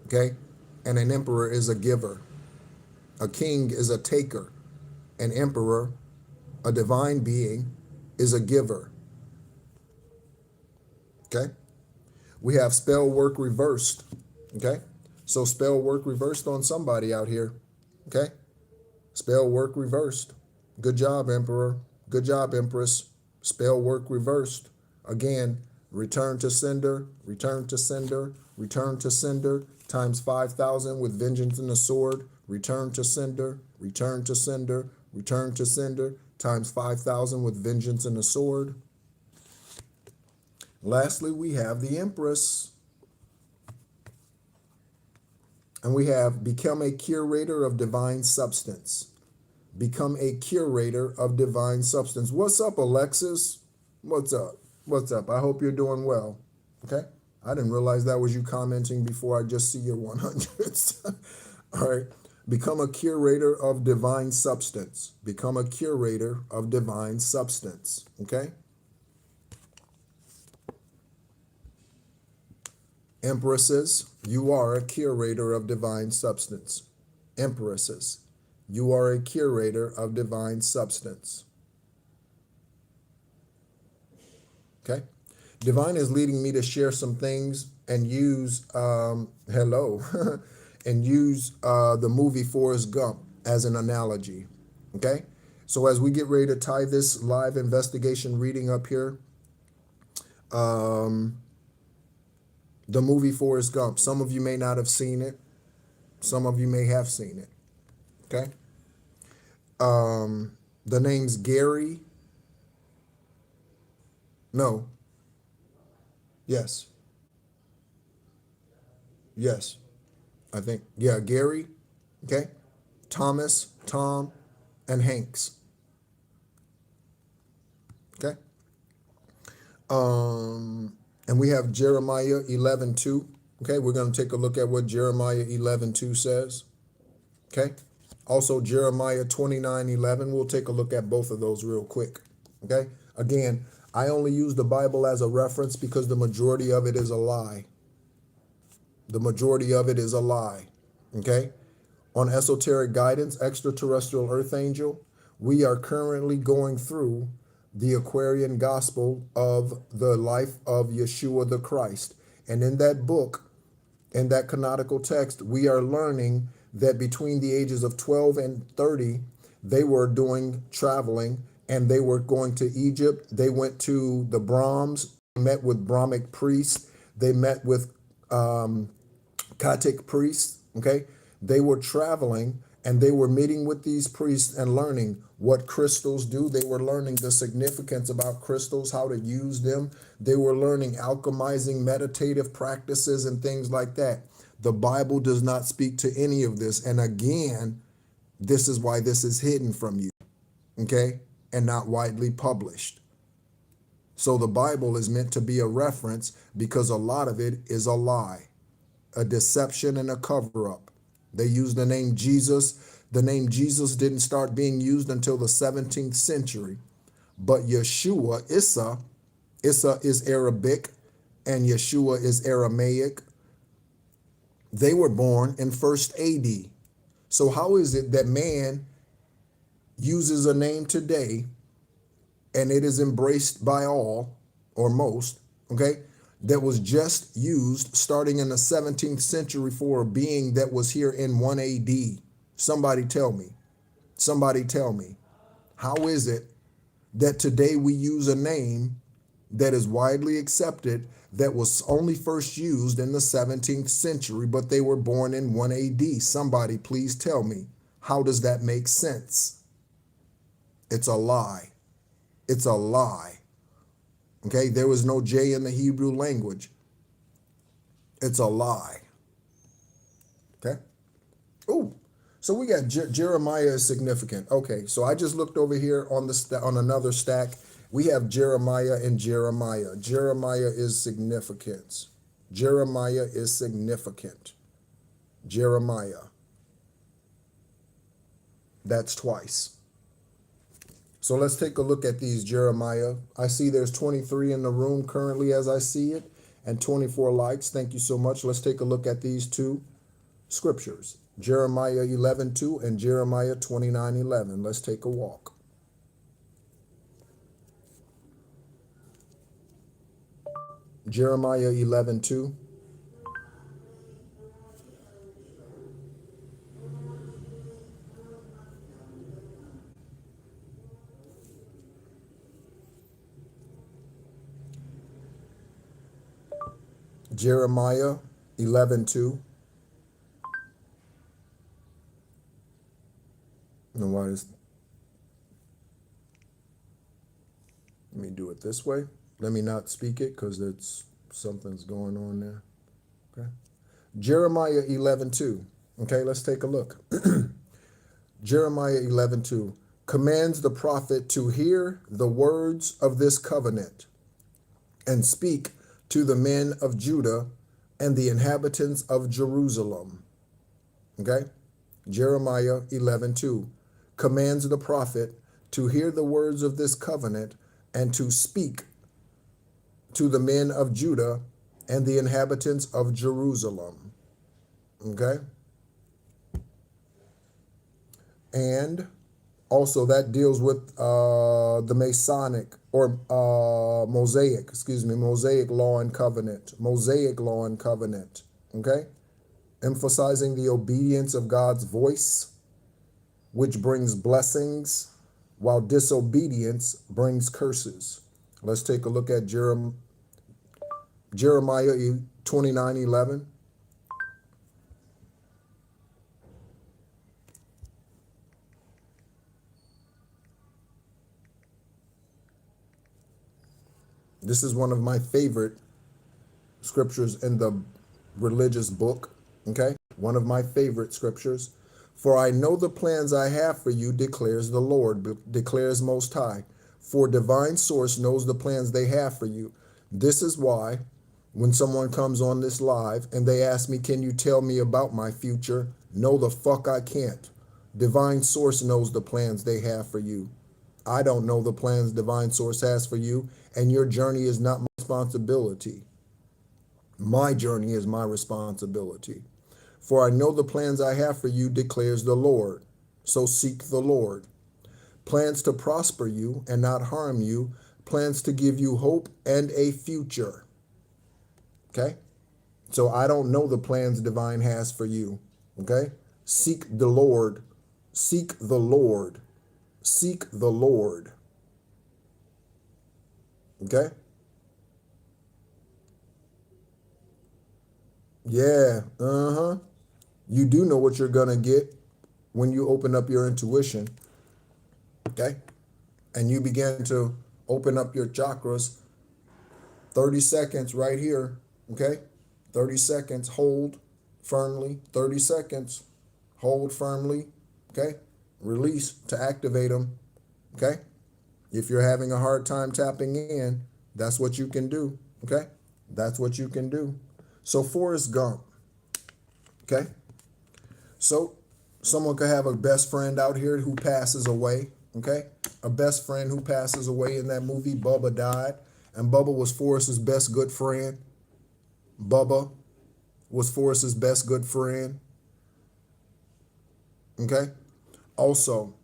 Okay? And an emperor is a giver. A king is a taker. An emperor, a divine being, is a giver. Okay? We have spell work reversed. Okay? So spell work reversed on somebody out here. Okay? Spell work reversed. Good job, Emperor. Good job, Empress. Spell work reversed. Again, return to sender, return to sender, return to sender, times 5,000 with vengeance and the sword. Return to sender, return to sender, return to sender, times 5,000 with vengeance and the sword. Lastly, we have the Empress. And we have become a curator of divine substance. Become a curator of divine substance. What's up, Alexis? What's up? What's up? I hope you're doing well. Okay? I didn't realize that was you commenting before I just see your 100s. All right. Become a curator of divine substance. Become a curator of divine substance. Okay? Empresses, you are a curator of divine substance. Empresses, you are a curator of divine substance. Okay? Divine is leading me to share some things and use, hello, and use the movie Forrest Gump as an analogy. Okay? So as we get ready to tie this live investigation reading up here, the movie Forrest Gump. Some of you may not have seen it. Some of you may have seen it. Okay? The name's Gary. No. Yes. Yes. I think. Yeah, Gary. Okay? Thomas, Tom, and Hanks. Okay? And we have Jeremiah 11:2. Okay, we're going to take a look at what Jeremiah 11:2 says. Okay, also Jeremiah 29:11. We'll take a look at both of those real quick. Okay, again, I only use the Bible as a reference because the majority of it is a lie. The majority of it is a lie. Okay, on esoteric guidance, extraterrestrial earth angel, we are currently going through the Aquarian gospel of the life of Yeshua the Christ. And in that book, In that canonical text, we are learning that between the ages of 12 and 30, they were doing traveling and they were going to Egypt. They went to the Brahms, met with Brahmic priests. They met with Katic priests. Okay. They were traveling and they were meeting with these priests and learning what crystals do. They were learning the significance about crystals, how to use them. They were learning alchemizing, meditative practices and things like that. The Bible does not speak to any of this. And again, this is why this is hidden from you, okay, and not widely published. So the Bible is meant to be a reference because a lot of it is a lie, a deception, and a cover-up. They use the name Jesus. The name Jesus didn't start being used until the 17th century. But Yeshua, Issa is Arabic and Yeshua is Aramaic. They were born in 1st AD. So how is it that man uses a name today and it is embraced by all or most, okay, that was just used starting in the 17th century for a being that was here in 1 AD? Somebody tell me. Somebody tell me. How is it that today we use a name that is widely accepted that was only first used in the 17th century, but they were born in 1 AD? Somebody please tell me. How does that make sense? It's a lie. It's a lie. Okay, there was no J in the Hebrew language. It's a lie. Okay. Oh, so we got Jeremiah is significant. Okay, so I just looked over here on on another stack. We have Jeremiah and Jeremiah. Jeremiah is significant. Jeremiah is significant. Jeremiah. That's twice. So let's take a look at these Jeremiah. I see there's 23 in the room currently as I see it, and 24 likes. Thank you so much. Let's take a look at these two scriptures. Jeremiah 11:2 and Jeremiah 29:11. Let's take a walk. Jeremiah 11:2. Jeremiah 11:2. And why is, let me do it this way. Let me not speak it because it's something's going on there. Okay. Jeremiah 11:2. Okay, let's take a look. Jeremiah 11:2 commands the prophet to hear the words of this covenant and speak to the men of Judah and the inhabitants of Jerusalem. Okay? Jeremiah 11:2 commands the prophet to hear the words of this covenant and to speak to the men of Judah and the inhabitants of Jerusalem. Okay? And also that deals with the Masonic or Mosaic law and covenant. Mosaic law and covenant. Okay? Emphasizing the obedience of God's voice, which brings blessings, while disobedience brings curses. Let's take a look at Jeremiah 29:11. This is one of my favorite scriptures in the religious book, okay? One of my favorite scriptures. For I know the plans I have for you, declares the Lord, declares Most High. For divine source knows the plans they have for you. This is why when someone comes on this live and they ask me, can you tell me about my future? No, the fuck I can't. Divine source knows the plans they have for you. I don't know the plans divine source has for you, and your journey is not my responsibility. My journey is my responsibility. For I know the plans I have for you, declares the Lord. So seek the Lord. Plans to prosper you and not harm you, plans to give you hope and a future. Okay? So I don't know the plans divine has for you. Okay? Seek the Lord. Seek the Lord. Seek the Lord. Okay? Yeah. Uh-huh. You do know what you're going to get when you open up your intuition. Okay? And you begin to open up your chakras. 30 seconds right here. Okay? 30 seconds. Hold firmly. 30 seconds. Hold firmly. Okay? Release to activate them. Okay? If you're having a hard time tapping in, that's what you can do. Okay? That's what you can do. So Forrest Gump. Okay? So someone could have a best friend out here who passes away. Okay? A best friend who passes away in that movie. Bubba died. And Bubba was Forrest's best good friend. Bubba was Forrest's best good friend. Okay? Also,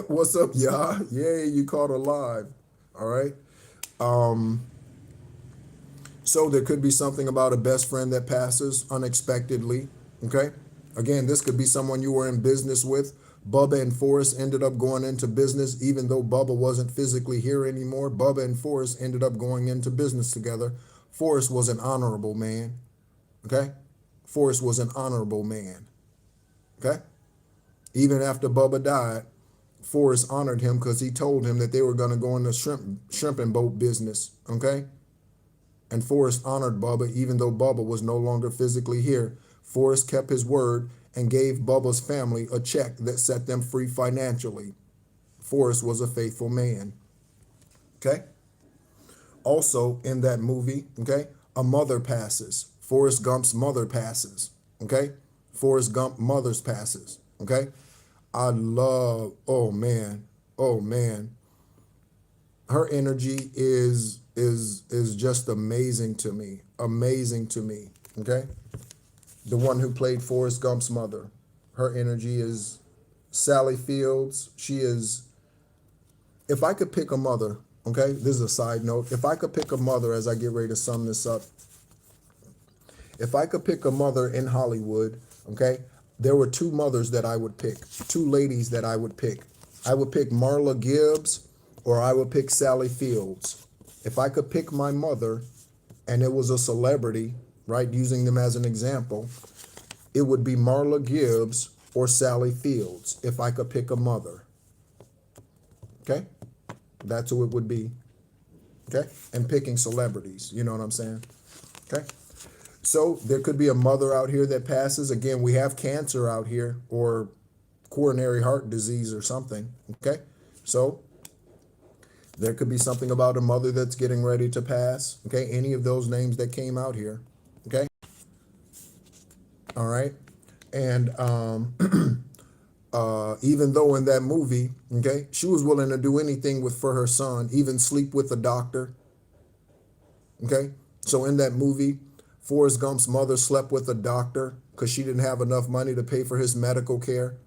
what's up, y'all? Yay, you caught alive. All right. So there could be something about a best friend that passes unexpectedly. Okay. Again, this could be someone you were in business with. Bubba and Forrest ended up going into business, even though Bubba wasn't physically here anymore. Bubba and Forrest ended up going into business together. Forrest was an honorable man. Okay. Forrest was an honorable man. Okay. Even after Bubba died, Forrest honored him because he told him that they were going to go into shrimp and boat business. Okay. And Forrest honored Bubba even though Bubba was no longer physically here. Forrest kept his word and gave Bubba's family a check that set them free financially. Forrest was a faithful man. Okay? Also in that movie, okay, a mother passes. Forrest Gump's mother passes. Okay? Forrest Gump mother's passes. Okay? I love, oh man, her energy is just amazing to me. Amazing to me. Okay? The one who played Forrest Gump's mother. Her energy is Sally Fields. She is, if I could pick a mother, okay, this is a side note. If I could pick a mother as I get ready to sum this up, if I could pick a mother in Hollywood, okay, there were two mothers that I would pick, two ladies that I would pick. I would pick Marla Gibbs or I would pick Sally Fields. If I could pick my mother and it was a celebrity, right, using them as an example, it would be Marla Gibbs or Sally Fields if I could pick a mother. Okay? That's who it would be. Okay? And picking celebrities, you know what I'm saying? Okay? So there could be a mother out here that passes. Again, we have cancer out here or coronary heart disease or something. Okay? So there could be something about a mother that's getting ready to pass. Okay? Any of those names that came out here. Okay? All right? And even though in that movie, okay, she was willing to do anything for her son, even sleep with the doctor. Okay? So in that movie, Forrest Gump's mother slept with a doctor because she didn't have enough money to pay for his medical care.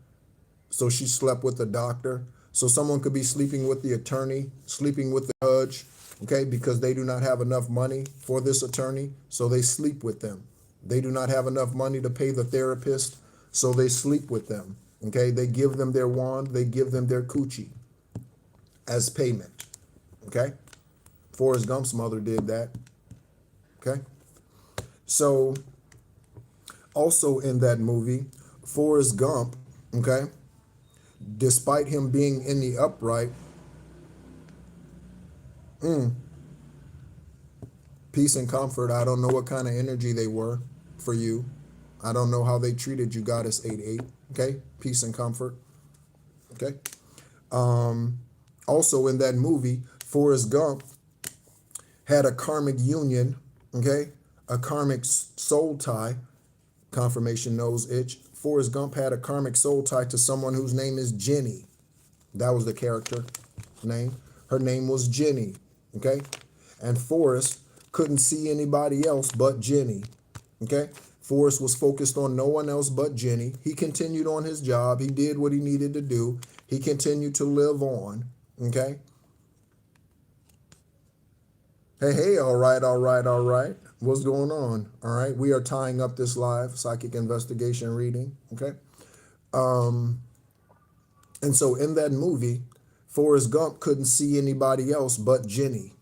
So she slept with the doctor. So someone could be sleeping with the attorney, sleeping with the judge, okay, because they do not have enough money for this attorney, so they sleep with them. They do not have enough money to pay the therapist, so they sleep with them, okay? They give them their wand, they give them their coochie as payment, okay? Forrest Gump's mother did that, okay? So also in that movie, Forrest Gump, okay, despite him being in the upright, peace and comfort. I don't know what kind of energy they were for you. I don't know how they treated you, Goddess 88. Okay, peace and comfort. Okay. Also in that movie, Forrest Gump had a karmic union. Okay, a karmic soul tie. Confirmation nose itch. Forrest Gump had a karmic soul tie to someone whose name is Jenny. That was the character name. Her name was Jenny. Okay, and Forrest couldn't see anybody else but Jenny. Okay, Forrest was focused on no one else but Jenny. He continued on his job. He did what he needed to do. He continued to live on. Okay. Hey, hey, all right, all right, all right. What's going on? All right, we are tying up this live psychic investigation reading, okay? Um, and so in that movie, Forrest Gump couldn't see anybody else but Jenny,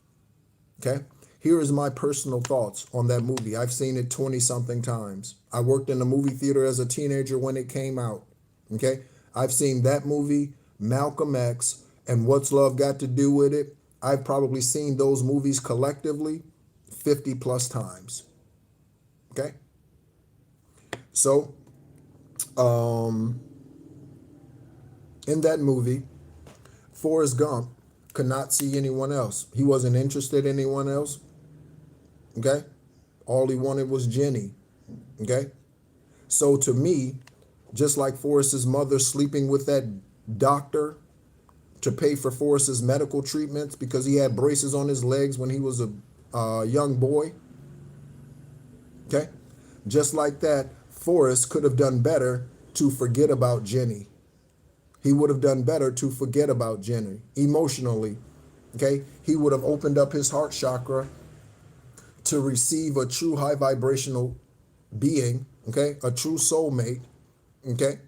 okay? Here is my personal thoughts on that movie. I've seen it 20 something times. I worked in a movie theater as a teenager when it came out, okay? I've seen that movie, Malcolm X, and What's Love Got to Do with It. I've probably seen those movies collectively 50 plus times. Okay. So, um, in that movie, Forrest Gump could not see anyone else. He wasn't interested in anyone else. Okay. All he wanted was Jenny. Okay. So to me, just like Forrest's mother sleeping with that doctor to pay for Forrest's medical treatments because he had braces on his legs when he was a young boy. Okay. Just like that, Forrest could have done better to forget about Jenny. He would have done better to forget about Jenny emotionally. Okay. He would have opened up his heart chakra to receive a true high vibrational being, okay, a true soulmate, okay,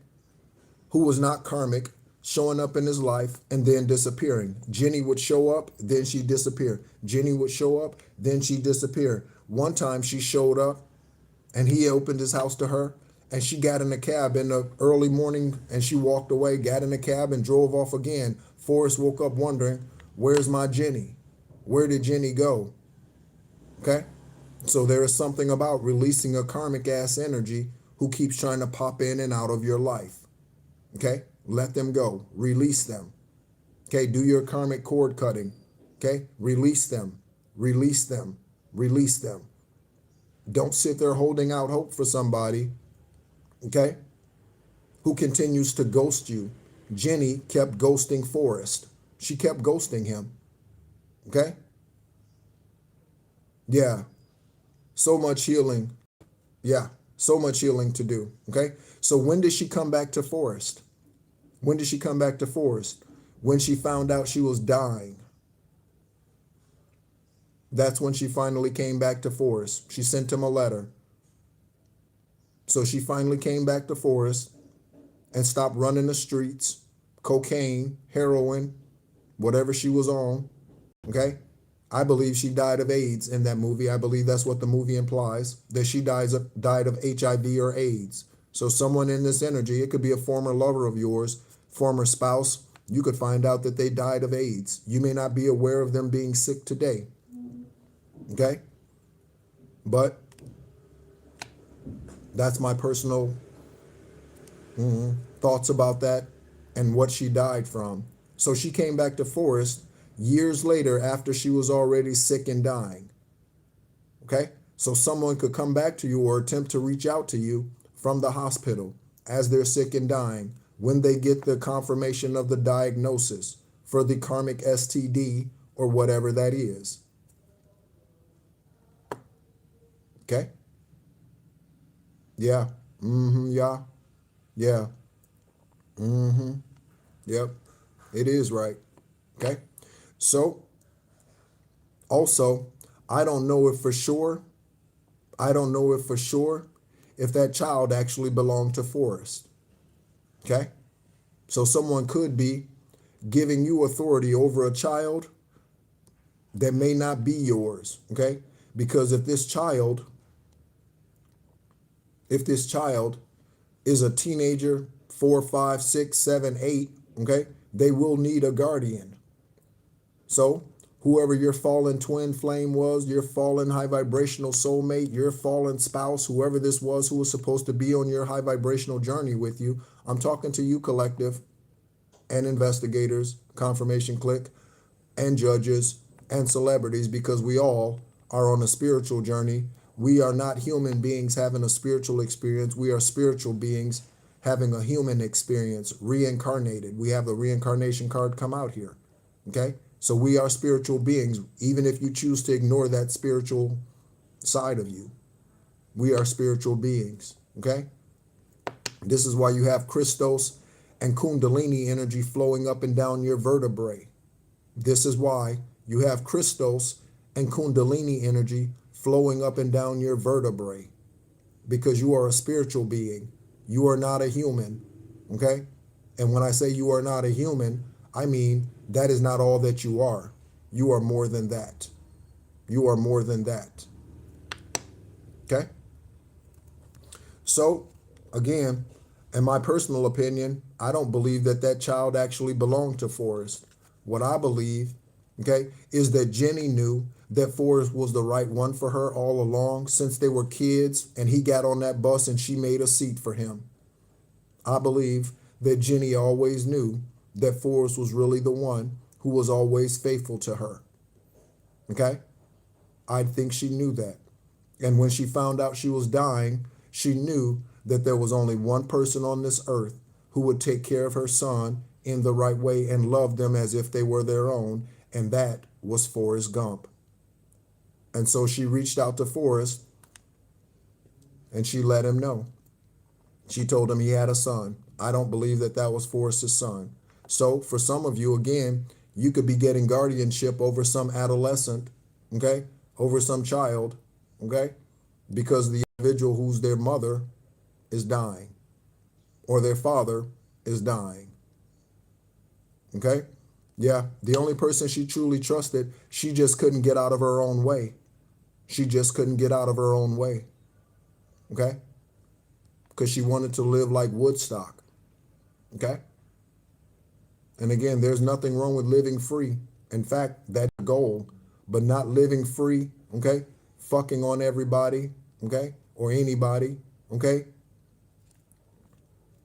who was not karmic, showing up in his life and then disappearing. Jenny would show up, then she'd disappear. Jenny would show up, then she'd disappear. One time she showed up and he opened his house to her and she got in a cab in the early morning and she walked away, got in a cab and drove off again. Forrest woke up wondering, where's my Jenny? Where did Jenny go? Okay? So there is something about releasing a karmic ass energy who keeps trying to pop in and out of your life. Okay? Let them go. Release them. Okay? Do your karmic cord cutting. Okay? Release them. Release them. Release them. Don't sit there holding out hope for somebody, okay, who continues to ghost you. Jenny kept ghosting Forrest. She kept ghosting him. Okay? Yeah. So much healing. Yeah. So much healing to do. Okay? So when did she come back to Forrest? When did she come back to Forrest? When she found out she was dying. That's when she finally came back to Forrest. She sent him a letter. So she finally came back to Forrest and stopped running the streets, cocaine, heroin, whatever she was on. Okay? I believe she died of AIDS in that movie. I believe that's what the movie implies, that she died of HIV or AIDS. So someone in this energy, it could be a former lover of yours, former spouse, you could find out that they died of AIDS. You may not be aware of them being sick today. Okay? But that's my personal thoughts about that and what she died from. So she came back to Forrest years later after she was already sick and dying. Okay? So someone could come back to you or attempt to reach out to you from the hospital as they're sick and dying when they get the confirmation of the diagnosis for the karmic STD or whatever that is. Okay? Yeah. Yeah. Yeah. Yep. It is right. Okay? So, also, I don't know if for sure if that child actually belonged to Forrest. Okay? So someone could be giving you authority over a child that may not be yours. Okay? Because if this child is a teenager, 4, 5, 6, 7, 8, okay, they will need a guardian. So whoever your fallen twin flame was, your fallen high vibrational soulmate, your fallen spouse, whoever this was who was supposed to be on your high vibrational journey with you, I'm talking to you, collective, and investigators, confirmation click, and judges, and celebrities, because we all are on a spiritual journey. We are not human beings having a spiritual experience. We are spiritual beings having a human experience, reincarnated. We have the reincarnation card come out here. Okay? So we are spiritual beings, even if you choose to ignore that spiritual side of you. We are spiritual beings. Okay? This is why you have Christos and Kundalini energy flowing up and down your vertebrae. This is why you have Christos and Kundalini energy flowing up and down your vertebrae, because you are a spiritual being. You are not a human, okay? And when I say you are not a human, I mean that is not all that you are. You are more than that. You are more than that, okay? So, again, in my personal opinion, I don't believe that that child actually belonged to Forrest. What I believe, okay, is that Jenny knew that Forrest was the right one for her all along since they were kids and he got on that bus and she made a seat for him. I believe that Jenny always knew that Forrest was really the one who was always faithful to her. Okay? I think she knew that. And when she found out she was dying, she knew that there was only one person on this earth who would take care of her son in the right way and love them as if they were their own, and that was Forrest Gump. And so she reached out to Forrest and she let him know. She told him he had a son. I don't believe that that was Forrest's son. So for some of you, again, you could be getting guardianship over some adolescent, okay, over some child, okay, because the individual who's their mother is dying or their father is dying, okay? Yeah, the only person she truly trusted, she just couldn't get out of her own way. She just couldn't get out of her own way, okay? Because she wanted to live like Woodstock, okay? And again, there's nothing wrong with living free. In fact, that's the goal, but not living free, okay? Fucking on everybody, okay? Or anybody, okay?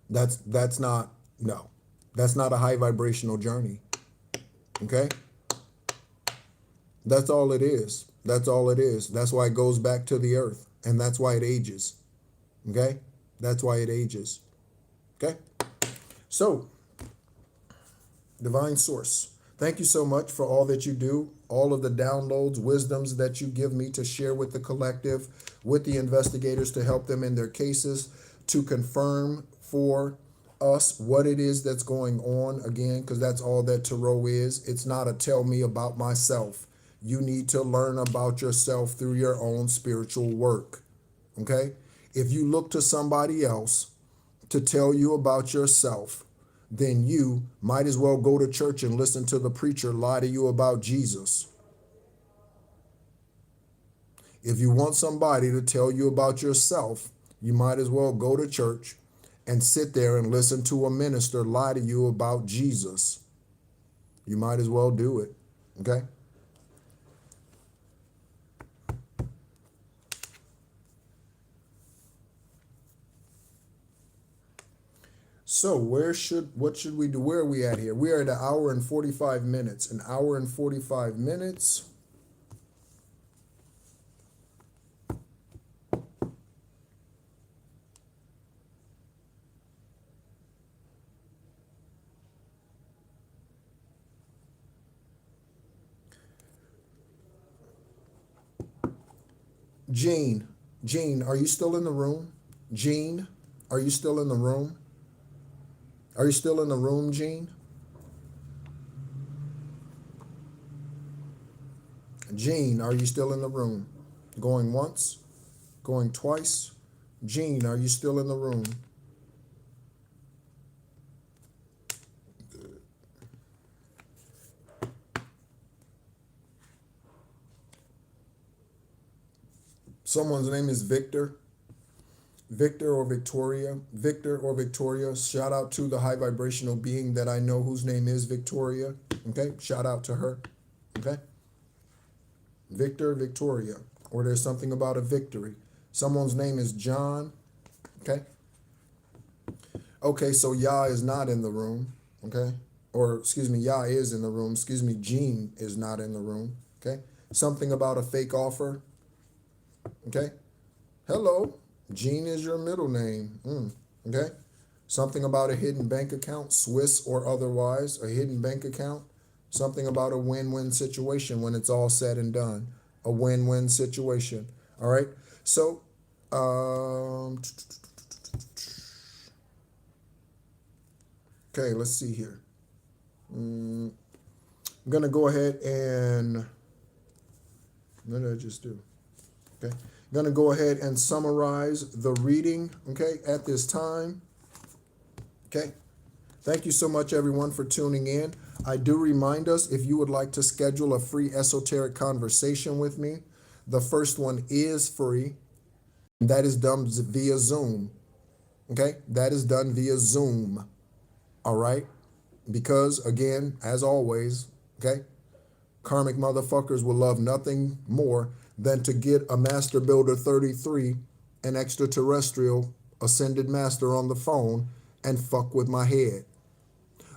That's not, no. That's not a high vibrational journey, okay? That's all it is. That's all it is. That's why it goes back to the earth, and that's why it ages, okay? That's why it ages, okay? So, Divine Source, thank you so much for all that you do, all of the downloads, wisdoms that you give me to share with the collective, with the investigators to help them in their cases, to confirm for us what it is that's going on, again, because that's all that tarot is. It's not a tell me about myself. You need to learn about yourself through your own spiritual work, okay? If you look to somebody else to tell you about yourself, then you might as well go to church and listen to the preacher lie to you about Jesus. If you want somebody to tell you about yourself, you might as well go to church and sit there and listen to a minister lie to you about Jesus. You might as well do it, okay? So what should we do? Where are we at here? We are at 1 hour and 45 minutes. 1 hour and 45 minutes. Jean, are you still in the room? Jean, are you still in the room? Are you still in the room, Jean? Jean, are you still in the room? Going once, going twice. Jean, are you still in the room? Someone's name is Victor. Victor or Victoria. Victor or Victoria. Shout out to the high vibrational being that I know whose name is Victoria. Okay, shout out to her. Okay. Victor, Victoria. Or there's something about a victory. Someone's name is John. Okay. Okay, so Yah is not in the room. Okay. Or, excuse me, Yah is in the room. Excuse me, Jean is not in the room. Okay. Something about a fake offer. Okay. Hello. Jean is your middle name. Okay. Something about a hidden bank account, Swiss or otherwise, a hidden bank account. Something about a win-win situation when it's all said and done. A win-win situation. All right. So, okay, let's see here. I'm going to go ahead and What did I just do? Okay. I'm going to go ahead and summarize the reading, okay, at this time. Okay. Thank you so much, everyone, for tuning in. I do remind us, if you would like to schedule a free esoteric conversation with me, the first one is free. That is done via Zoom. Okay? That is done via Zoom. All right? Because, again, as always, okay, karmic motherfuckers will love nothing more than to get a Master Builder 33, an extraterrestrial ascended master on the phone, and fuck with my head.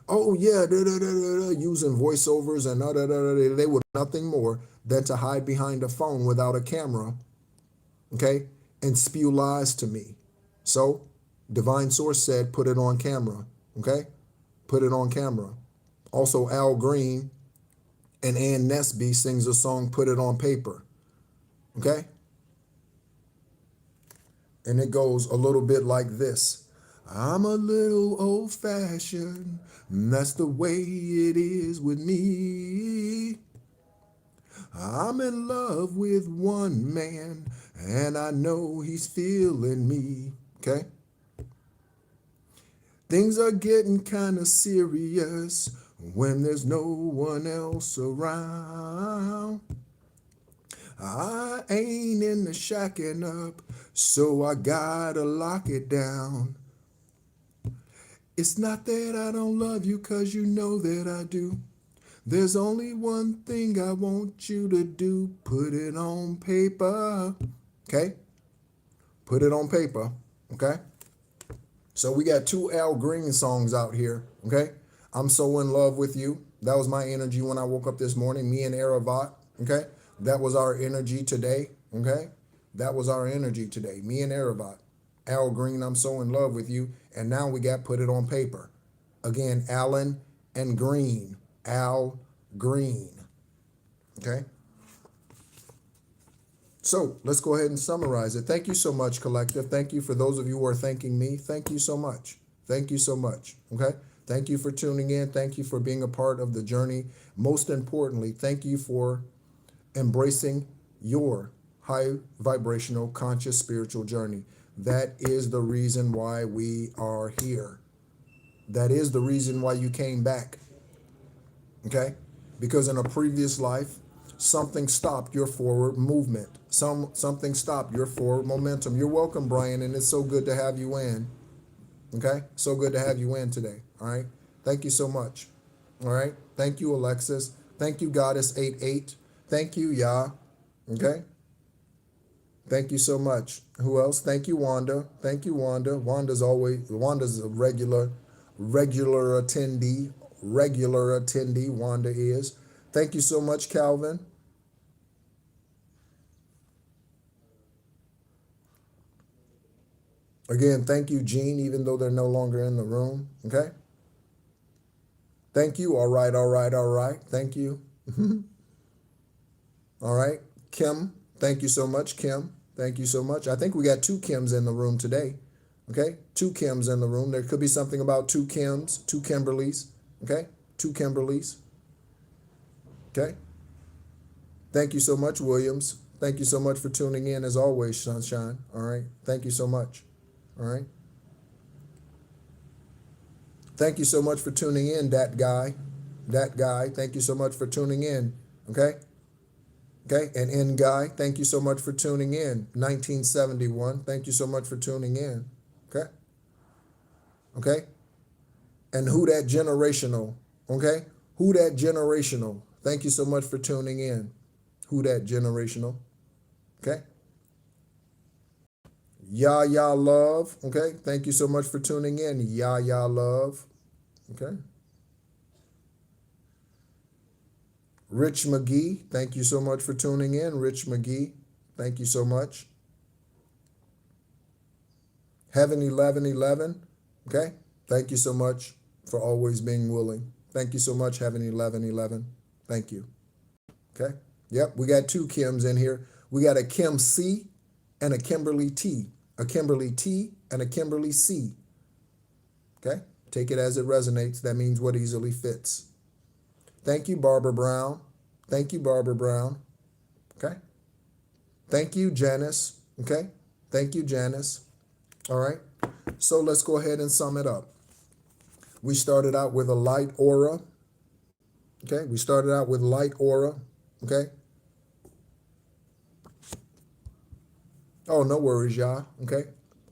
Oh, yeah, using voiceovers and they would nothing more than to hide behind a phone without a camera, okay, and spew lies to me. So, Divine Source said, put it on camera, okay? Put it on camera. Also, Al Green and Ann Nesby sings a song, Put It on Paper, okay? And it goes a little bit like this. I'm a little old-fashioned, that's the way it is with me. I'm in love with one man, and I know he's feeling me, okay? Things are getting kind of serious when there's no one else around. I ain't into shacking up, so I gotta lock it down. It's not that I don't love you, 'cause you know that I do. There's only one thing I want you to do. Put it on paper. Okay? Put it on paper. Okay? So we got 2 Al Green songs out here. Okay? I'm So In Love With You. That was my energy when I woke up this morning. Me and Aravat. Okay? That was our energy today. Okay? That was our energy today. Me and Aravat. Al Green, I'm So In Love With You. And now we got Put It on Paper. Again, Allen and Green. Al Green. Okay? So let's go ahead and summarize it. Thank you so much, Collective. Thank you for those of you who are thanking me. Thank you so much. Thank you so much. Okay? Thank you for tuning in. Thank you for being a part of the journey. Most importantly, thank you for embracing your high vibrational, conscious, spiritual journey. That is the reason why we are here. That is the reason why you came back. Okay? Because in a previous life, something stopped your forward movement. Something stopped your forward momentum. You're welcome, Brian, and it's so good to have you in. Okay? So good to have you in today. All right? Thank you so much. All right? Thank you, Alexis. Thank you, Goddess88. Thank you, Yah. Okay? Thank you so much. Who else? Thank you, Wanda. Thank you, Wanda. Wanda's a regular attendee. Regular attendee, Wanda is. Thank you so much, Calvin. Again, thank you, Jean, even though they're no longer in the room. Okay? Thank you. All right, all right, all right. Thank you. All right. Kim, thank you so much, Kim. Thank you so much. I think we got 2 Kims in the room today. Okay? 2 Kims in the room. There could be something about 2 Kims, 2 Kimberlys. Okay? 2 Kimberlys. Okay? Thank you so much, Williams. Thank you so much for tuning in as always, Sunshine. All right? Thank you so much. All right? Thank you so much for tuning in, that guy. That guy. Thank you so much for tuning in. Okay? Okay? And N guy, thank you so much for tuning in. 1971. Thank you so much for tuning in. Okay? Okay? And who that generational? Okay? Who that generational? Thank you so much for tuning in. Who that generational? Okay? Ya love. Okay? Thank you so much for tuning in. Ya love. Okay? Rich McGee, thank you so much for tuning in. Rich McGee, thank you so much. Heaven 1111, okay? Thank you so much for always being willing. Thank you so much, Heaven 1111. Thank you. Okay? Yep, we got 2 Kims in here. We got a Kim C and a Kimberly T. A Kimberly T and a Kimberly C. Okay? Take it as it resonates. That means what easily fits. Thank you, Barbara Brown. Thank you, Barbara Brown. Okay? Thank you, Janice. Okay. Thank you, Janice. All right. So let's go ahead and sum it up. We started out with a light aura. Okay. We started out with light aura. Okay. Oh, no worries, y'all. Okay.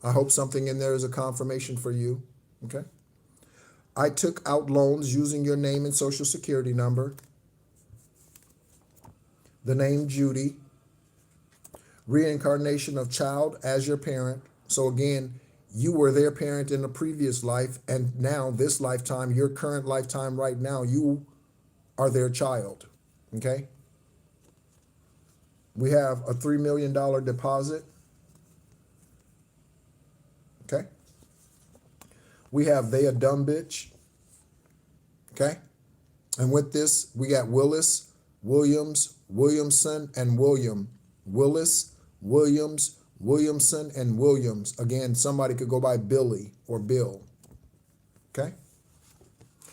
I hope something in there is a confirmation for you. Okay. I took out loans using your name and social security number. The name Judy. Reincarnation of child as your parent. So again, you were their parent in a previous life, and now this lifetime, your current lifetime right now, you are their child. Okay. We have a $3 million deposit. Okay. We have they a dumb bitch. Okay. And with this, we got Willis, Williams, Williamson, and William. Willis, Williams, Williamson, and Williams. Again, somebody could go by Billy or Bill. Okay.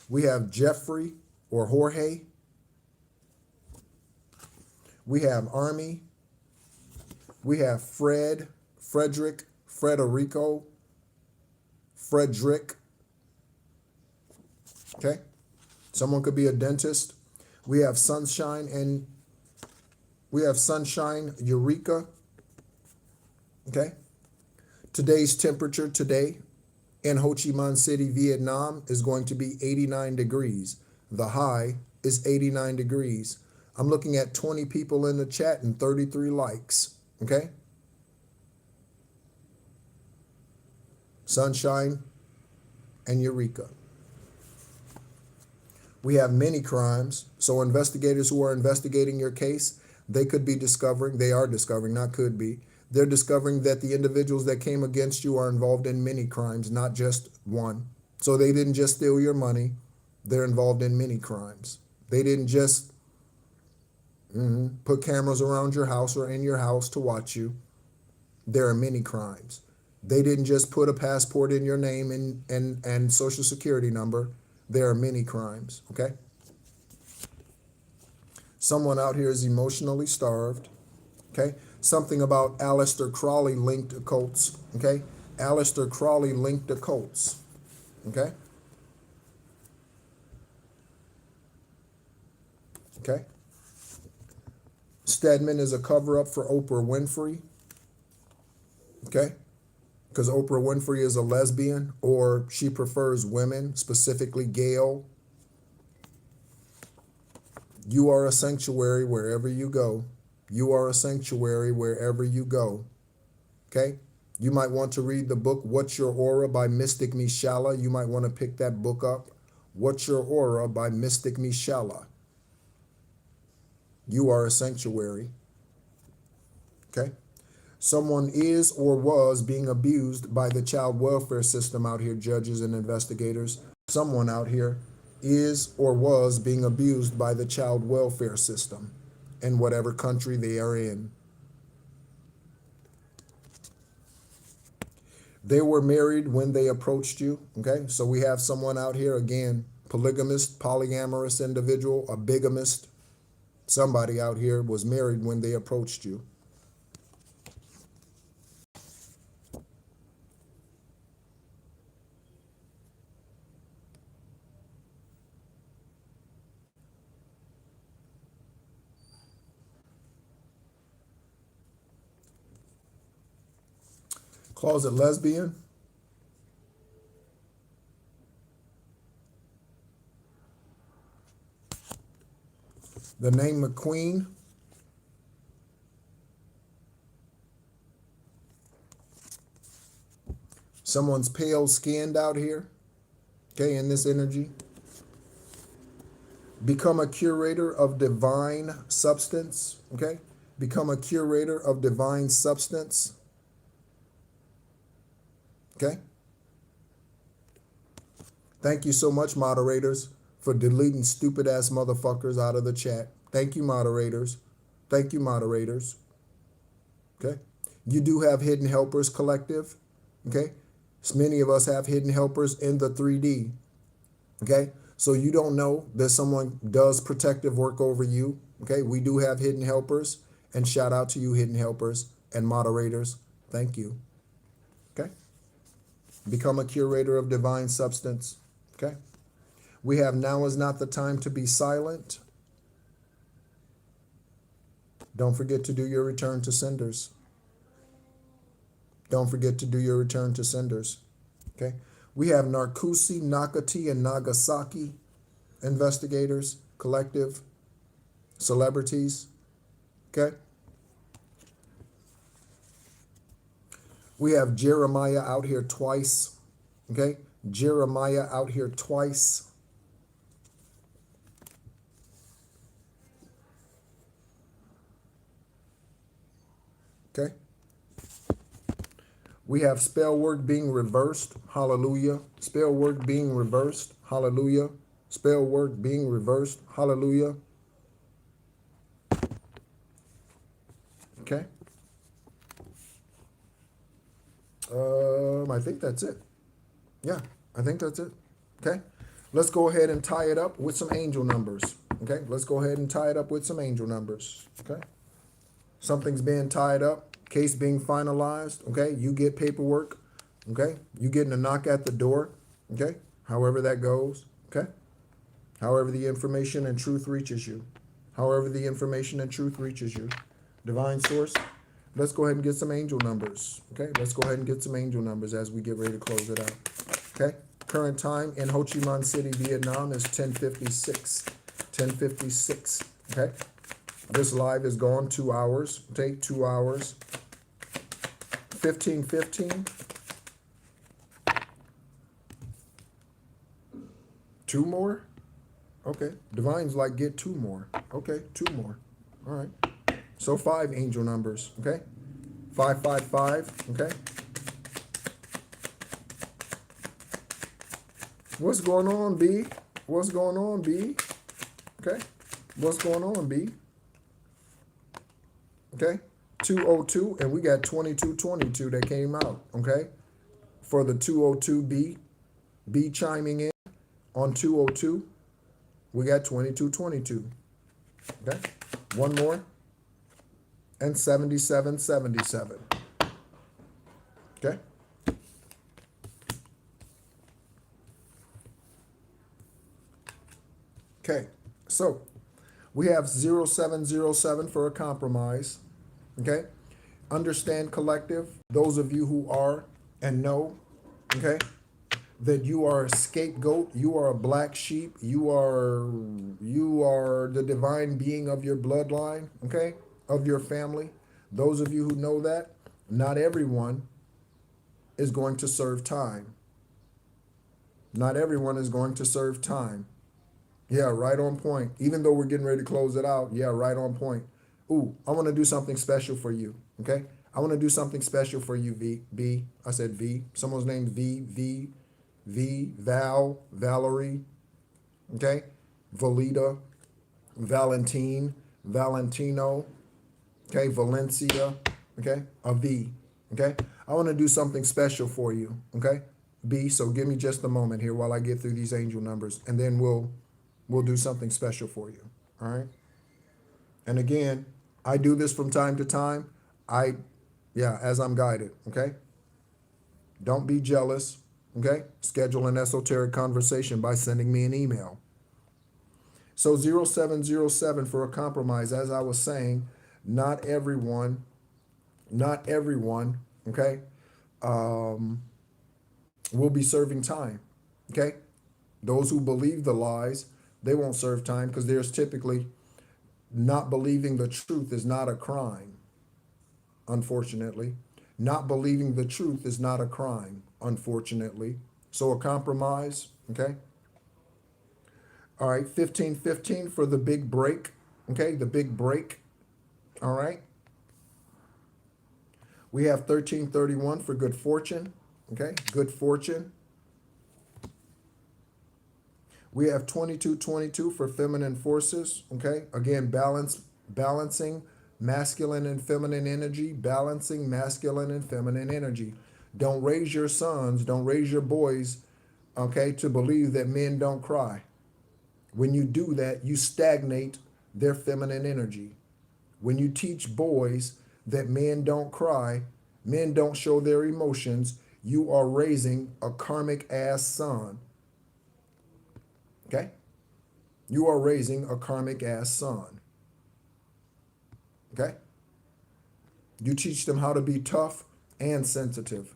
We have Jeffrey or Jorge. We have Army. We have Fred, Frederick, Frederico, Frederick. Okay. Someone could be a dentist. We have Sunshine and we have Sunshine Eureka. Okay. Today's temperature today in Ho Chi Minh City, Vietnam is going to be 89 degrees. The high is 89 degrees. I'm looking at 20 people in the chat and 33 likes. Okay. Sunshine and Eureka. We have many crimes. So investigators who are investigating your case, they could be discovering, they are discovering, not could be. They're discovering that the individuals that came against you are involved in many crimes, not just one. So they didn't just steal your money. They're involved in many crimes. They didn't just put cameras around your house or in your house to watch you. There are many crimes. They didn't just put a passport in your name and social security number. There are many crimes, okay? Someone out here is emotionally starved, okay? Something about Aleister Crowley linked occults, okay? Aleister Crowley linked occults, okay? Okay? Stedman is a cover-up for Oprah Winfrey, okay? Because Oprah Winfrey is a lesbian, or she prefers women, specifically Gail. You are a sanctuary wherever you go. You are a sanctuary wherever you go. Okay? You might want to read the book, What's Your Aura by Mystic Mishala. You might want to pick that book up. What's Your Aura by Mystic Mishala. You are a sanctuary. Okay? Someone is or was being abused by the child welfare system out here, judges and investigators. Someone out here is or was being abused by the child welfare system in whatever country they are in. They were married when they approached you, okay? So we have someone out here, again, polygamist, polyamorous individual, a bigamist. Somebody out here was married when they approached you. Closet lesbian. The name McQueen. Someone's pale skinned out here, okay, in this energy. Become a curator of divine substance, okay? Become a curator of divine substance. Okay? Thank you so much, moderators, for deleting stupid ass motherfuckers out of the chat. Thank you, moderators. Thank you, moderators. Okay? You do have Hidden Helpers Collective. Okay? So many of us have hidden helpers in the 3D. Okay? So you don't know that someone does protective work over you. Okay? We do have hidden helpers. And shout out to you, hidden helpers and moderators. Thank you. Okay? Become a curator of divine substance. Okay? We have now is not the time to be silent. Don't forget to do your return to senders. Don't forget to do your return to senders. Okay? We have Narkusi, Nakati, and Nagasaki investigators, collective, celebrities. Okay? We have Jeremiah out here twice. Okay? Jeremiah out here twice. Okay? We have spell work being reversed. Hallelujah. Spell work being reversed. Hallelujah. Spell work being reversed. Hallelujah. Okay. I think that's it. Yeah, I think that's it. Okay. Let's go ahead and tie it up with some angel numbers. Okay. Let's go ahead and tie it up with some angel numbers. Okay. Something's being tied up. Case being finalized. Okay. You get paperwork. Okay. You getting a knock at the door. Okay. However that goes. Okay. However the information and truth reaches you. However the information and truth reaches you. Divine source. Let's go ahead and get some angel numbers. Okay, let's go ahead and get some angel numbers as we get ready to close it out. Okay, current time in Ho Chi Minh City, Vietnam is 10:56. 10:56. Okay, this live is gone 2 hours. Okay, 2 hours. 15:15. 2 more. Okay, Divine's like get 2 more. Okay, 2 more. All right. So 5 angel numbers, okay? 555, okay? What's going on, B? What's going on, B? Okay? What's going on, B? Okay? 202, and we got 2222 that came out, okay? For the 202B, B chiming in on 202, we got 2222, okay? One more. And 7777. Okay? Okay, so we have 0707 for a compromise. Okay? Understand, collective, those of you who are and know, okay, that you are a scapegoat, you are a black sheep, you are the divine being of your bloodline, okay? Of your family. Those of you who know that, not everyone is going to serve time. Not everyone is going to serve time. Yeah, right on point. Even though we're getting ready to close it out, yeah, right on point. Ooh, I want to do something special for you, okay? I want to do something special for you, V. I said V. Someone's named V, Val, Valerie, okay? Valida, Valentine, Valentino, okay, Valencia, okay, a V, okay? I want to do something special for you, okay? B, so give me just a moment here while I get through these angel numbers, and then we'll do something special for you, all right? And again, I do this from time to time. As I'm guided, okay? Don't be jealous, okay? Schedule an esoteric conversation by sending me an email. So 0707 for a compromise, as I was saying, not everyone, okay, will be serving time, okay? Those who believe the lies, they won't serve time because there's typically not believing the truth is not a crime, unfortunately. Not believing the truth is not a crime, unfortunately. So a compromise, okay? All right, 1515 for the big break, okay, the big break. All right. We have 1331 for good fortune. Okay, good fortune. We have 2222 for feminine forces. Okay, again, balancing masculine and feminine energy, balancing masculine and feminine energy. Don't raise your sons, don't raise your boys, okay, to believe that men don't cry. When you do that, you stagnate their feminine energy. When you teach boys that men don't cry, men don't show their emotions, you are raising a karmic ass son. Okay? You are raising a karmic ass son. Okay? You teach them how to be tough and sensitive.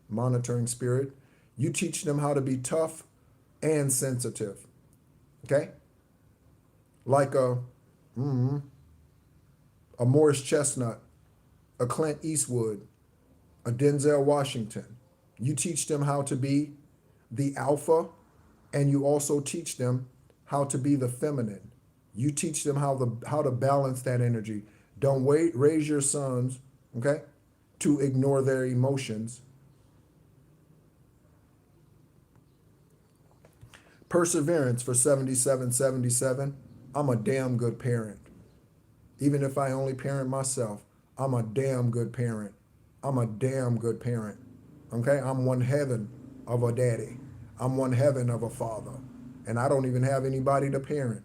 Monitoring spirit. You teach them how to be tough and sensitive. Okay? Like a Morris Chestnut, a Clint Eastwood, a Denzel Washington. You teach them how to be the alpha, and you also teach them how to be the feminine. You teach them how to balance that energy. Don't raise your sons, okay, to ignore their emotions. Perseverance for 7777. I'm a damn good parent. Even if I only parent myself, I'm a damn good parent. I'm a damn good parent. Okay? I'm one heaven of a daddy. I'm one heaven of a father. And I don't even have anybody to parent.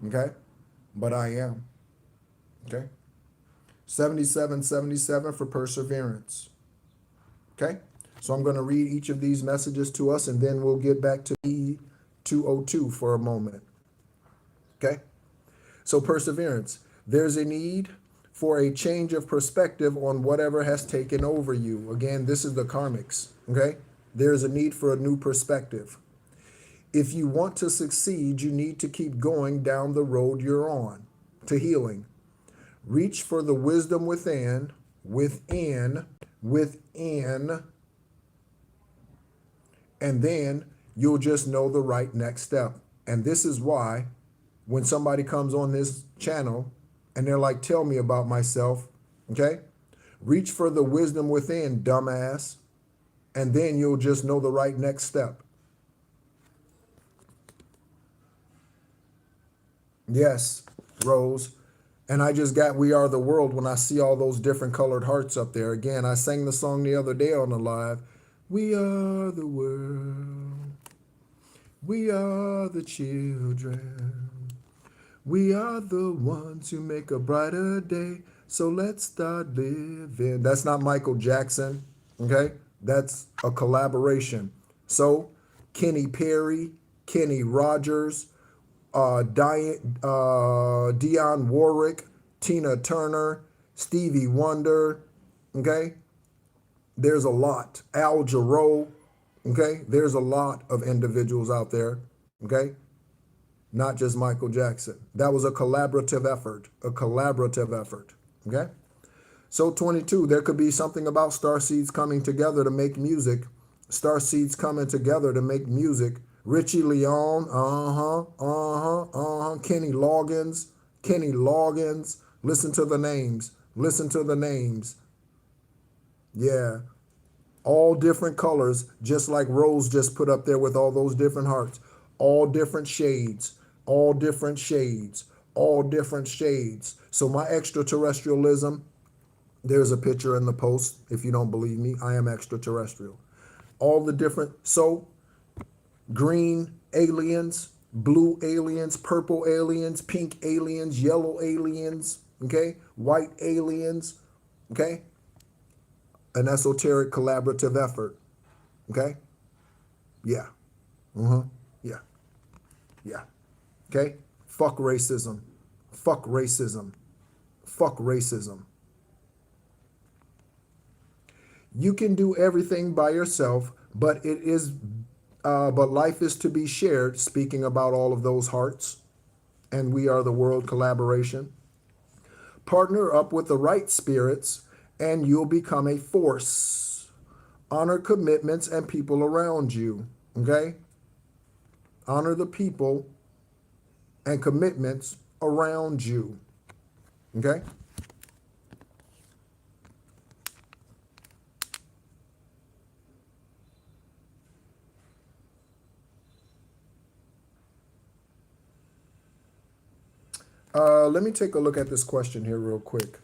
Okay? But I am. Okay? 7777 for perseverance. Okay? So I'm going to read each of these messages to us, and then we'll get back to E202 for a moment. Okay? So perseverance. There's a need for a change of perspective on whatever has taken over you. Again, this is the karmics. Okay? There's a need for a new perspective. If you want to succeed, you need to keep going down the road you're on to healing. Reach for the wisdom within, and then you'll just know the right next step. And this is why when somebody comes on this channel and they're like, tell me about myself, okay? Reach for the wisdom within, dumbass, and then you'll just know the right next step. Yes, Rose. And I just got We Are the World when I see all those different colored hearts up there. Again, I sang the song the other day on the live. We are the world. We are the children. We are the ones who make a brighter day. So let's start living. That's not Michael Jackson, okay? That's a collaboration. So Kenny Perry, Kenny Rogers, Dionne Warwick, Tina Turner, Stevie Wonder, okay? There's a lot. Al Jarreau, okay? There's a lot of individuals out there, okay? Not just Michael Jackson. That was a collaborative effort, okay? So 22, there could be something about starseeds coming together to make music. Starseeds coming together to make music. Richie Leon, Kenny Loggins. Listen to the names. Yeah. All different colors, just like Rose just put up there with all those different hearts. All different shades. So my extraterrestrialism, there's a picture in the post. If you don't believe me, I am extraterrestrial. All the different, so green aliens, blue aliens, purple aliens, pink aliens, yellow aliens, okay? White aliens, okay? An esoteric collaborative effort, okay? Yeah. Yeah. Okay? Fuck racism. You can do everything by yourself, but life is to be shared, speaking about all of those hearts, and We Are the World collaboration. Partner up with the right spirits, and you'll become a force. Honor commitments and people around you, okay? Honor the people and commitments around you, okay? Let me take a look at this question here real quick.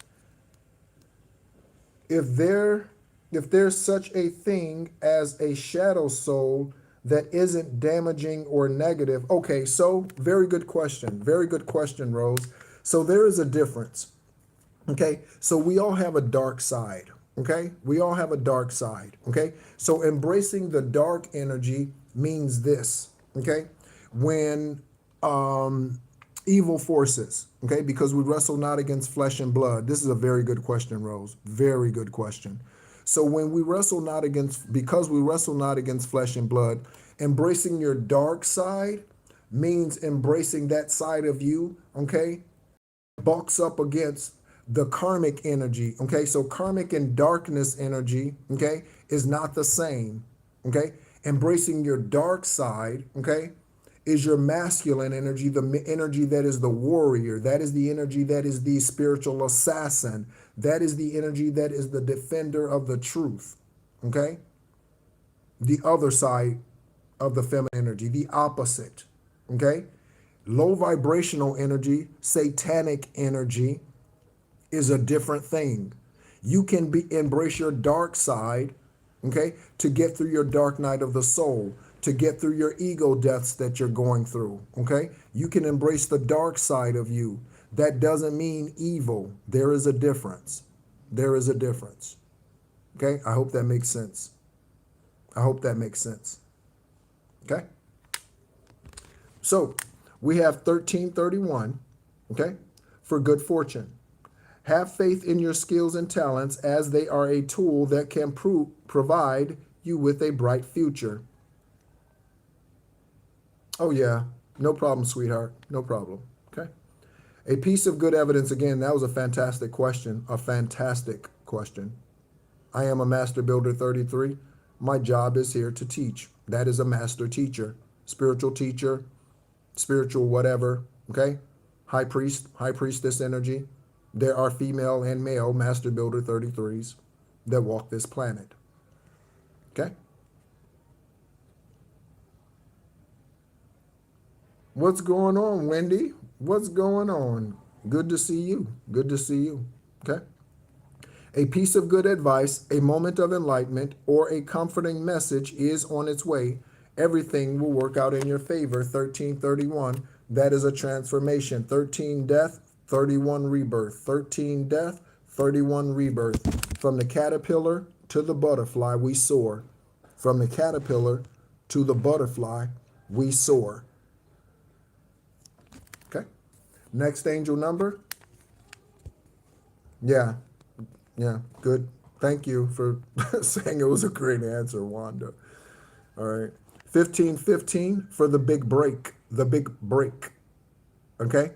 If there's such a thing as a shadow soul that isn't damaging or negative. Okay, so very good question, Rose. So there is a difference. Okay, so we all have a dark side. Okay, we all have a dark side. Okay, so embracing the dark energy means this. Okay, when evil forces, okay, because we wrestle not against flesh and blood. This is a very good question, Rose. Very good question. So when we wrestle not against, because we wrestle not against flesh and blood, embracing your dark side means embracing that side of you, okay, bucks up against the karmic energy. Okay, so karmic and darkness energy, okay, is not the same. Okay, embracing your dark side, okay, is your masculine energy, the energy that is the warrior. That is the energy that is the spiritual assassin. That is the energy that is the defender of the truth. Okay, the other side of the feminine energy, the opposite. Okay, low vibrational energy, satanic energy, is a different thing. You can embrace your dark side, okay, to get through your dark night of the soul, to get through your ego deaths that you're going through, okay? You can embrace the dark side of you. That doesn't mean evil. There is a difference. There is a difference. Okay? I hope that makes sense. I hope that makes sense. Okay? So, we have 1331, okay, for good fortune. Have faith in your skills and talents as they are a tool that can provide you with a bright future. Oh, yeah. No problem, sweetheart. No problem. Okay. A piece of good evidence. Again, that was a fantastic question. A fantastic question. I am a Master Builder 33. My job is here to teach. That is a master teacher, spiritual whatever. Okay. High priest, high priestess energy. There are female and male Master Builder 33s that walk this planet. Okay? What's going on, Wendy? What's going on? Good to see you. Good to see you. Okay? A piece of good advice, a moment of enlightenment, or a comforting message is on its way. Everything will work out in your favor. 1331. That is a transformation. 13 death, 31 rebirth. 13 death, 31 rebirth. From the caterpillar to the butterfly, we soar. From the caterpillar to the butterfly, we soar. Okay. Next angel number. Yeah. Good. Thank you for saying it was a great answer, Wanda. All right. 1515 for the big break. The big break. Okay.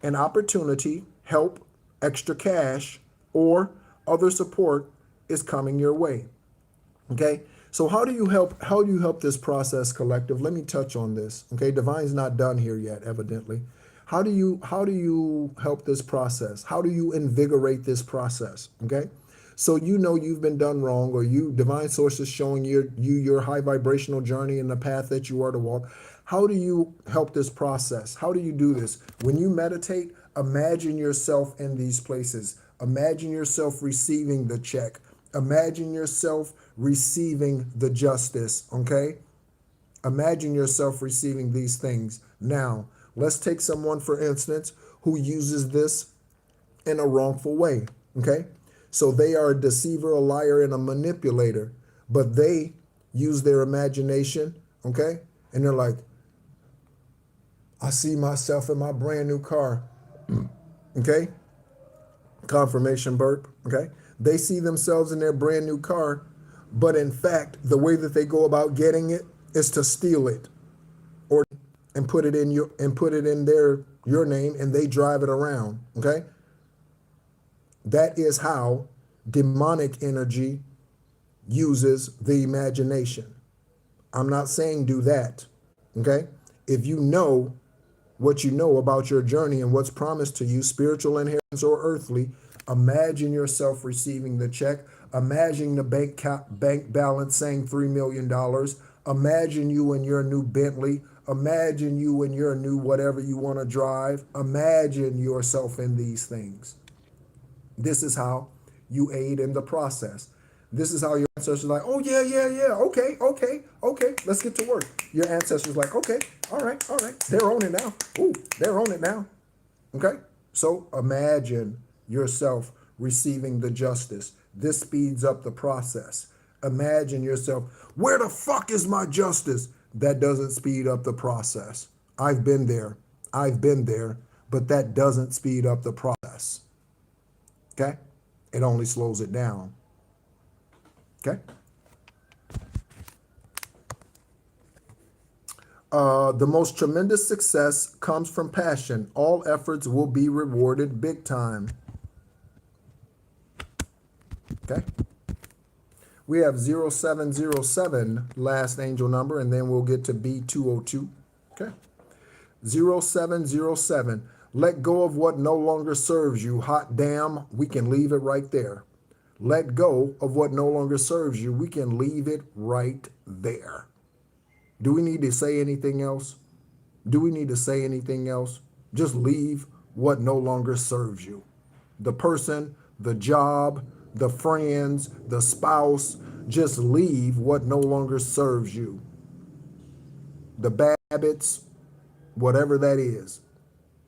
An opportunity, help, extra cash, or other support is coming your way. Okay. So how do you help this process, collective? Let me touch on this. Okay. Divine's not done here yet, evidently. How do you help this process? How do you invigorate this process? Okay. So you've been done wrong, or divine source is showing you your high vibrational journey and the path that you are to walk. How do you help this process? How do you do this? When you meditate, imagine yourself in these places. Imagine yourself receiving the check. Imagine yourself receiving the justice, okay? Imagine yourself receiving these things. Now, let's take someone, for instance, who uses this in a wrongful way, okay? So they are a deceiver, a liar, and a manipulator, but they use their imagination, okay? And they're like, I see myself in my brand new car, okay? Confirmation burp, okay? They see themselves in their brand new car, but in fact, the way that they go about getting it is to steal it, and put it in your name, and they drive it around, okay? That is how demonic energy uses the imagination. I'm not saying do that, okay? If you know what you know about your journey and what's promised to you, spiritual inheritance or earthly, imagine yourself receiving the check. Imagine the bank balance saying $3 million. Imagine you in your new Bentley. Imagine you in your new whatever you want to drive. Imagine yourself in these things. This is how you aid in the process. This is how your ancestors are like, oh, yeah, okay, let's get to work. Your ancestors like, okay, all right, they're on it now. Ooh, they're on it now. Okay, so imagine yourself receiving the justice. This speeds up the process. Imagine yourself, where the fuck is my justice? That doesn't speed up the process. I've been there. I've been there, but that doesn't speed up the process. Okay? It only slows it down. Okay? The most tremendous success comes from passion. All efforts will be rewarded big time. Okay? We have 0707 last angel number, and then we'll get to B202. Okay? 0707. Let go of what no longer serves you. Hot damn, we can leave it right there. Let go of what no longer serves you. We can leave it right there. Do we need to say anything else? Do we need to say anything else? Just leave what no longer serves you. The person, the job, the friends, the spouse, just leave what no longer serves you. The bad habits, whatever that is,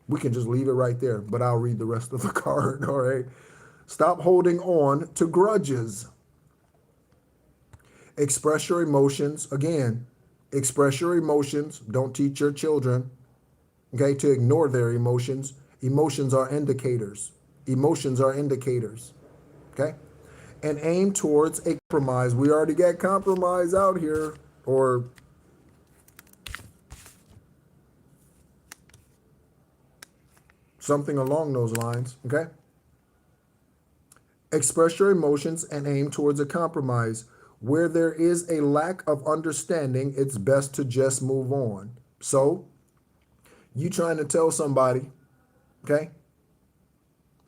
we can just leave it right there. But I'll read the rest of the card, all right? Stop holding on to grudges. Express your emotions. Again, express your emotions. Don't teach your children, okay, to ignore their emotions. Emotions are indicators. Emotions are indicators, okay? And aim towards a compromise. We already got compromise out here, or something along those lines, okay? Express your emotions and aim towards a compromise. Where there is a lack of understanding, it's best to just move on. So, you trying to tell somebody, okay,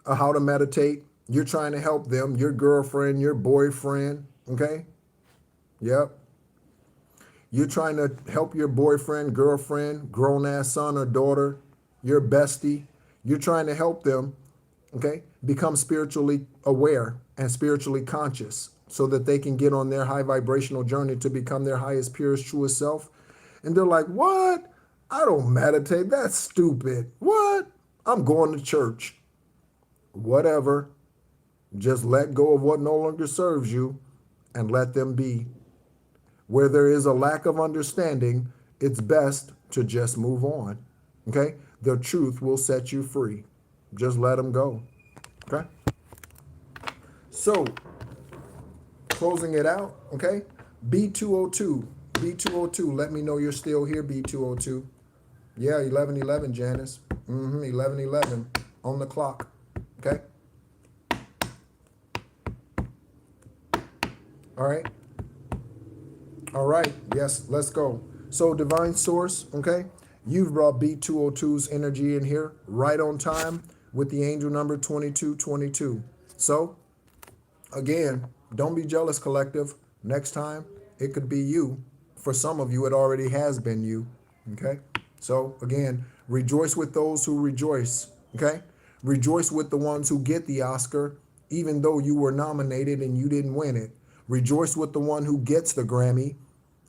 how to meditate. You're trying to help them, your girlfriend, your boyfriend, okay? Yep. You're trying to help your boyfriend, girlfriend, grown-ass son or daughter, your bestie. You're trying to help them, okay, become spiritually aware and spiritually conscious so that they can get on their high vibrational journey to become their highest, purest, truest self. And they're like, what? I don't meditate. That's stupid. What? I'm going to church. Whatever. Just let go of what no longer serves you and let them be. Where there is a lack of understanding, it's best to just move on. Okay? The truth will set you free. Just let them go. Okay? So, closing it out, okay? B202. B202. Let me know you're still here, B202. Yeah, 1111, Janice. 1111 on the clock. Okay? All right? All right. Yes, let's go. So, Divine Source, okay? You've brought B202's energy in here right on time with the angel number 2222. So, again, don't be jealous, collective. Next time, it could be you. For some of you, it already has been you. Okay? So, again, rejoice with those who rejoice. Okay? Rejoice with the ones who get the Oscar, even though you were nominated and you didn't win it. Rejoice with the one who gets the Grammy,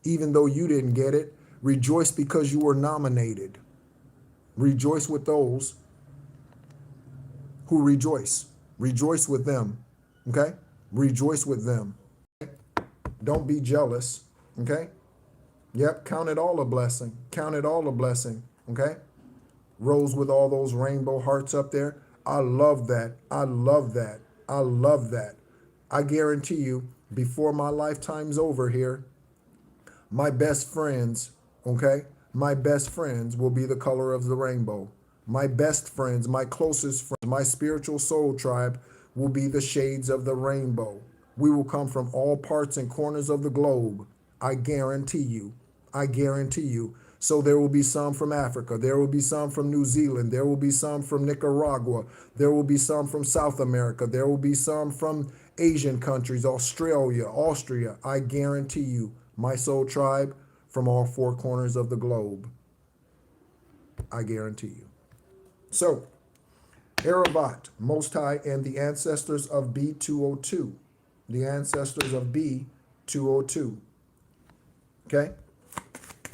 even though you didn't get it. Rejoice because you were nominated. Rejoice with those who rejoice. Rejoice with them. Okay? Rejoice with them. Don't be jealous. Okay? Yep, count it all a blessing. Count it all a blessing. Okay? Rose with all those rainbow hearts up there. I love that. I love that. I love that. I guarantee you, before my lifetime's over here, my best friends, okay, my best friends will be the color of the rainbow. My best friends, my closest friends, my spiritual soul tribe will be the shades of the rainbow. We will come from all parts and corners of the globe. I guarantee you. I guarantee you. So there will be some from Africa. There will be some from New Zealand. There will be some from Nicaragua. There will be some from South America. There will be some from Asian countries, Australia, Austria. I guarantee you, my soul tribe from all four corners of the globe. I guarantee you. So, Eravat, Most High, and the ancestors of B202. The ancestors of B202. Okay?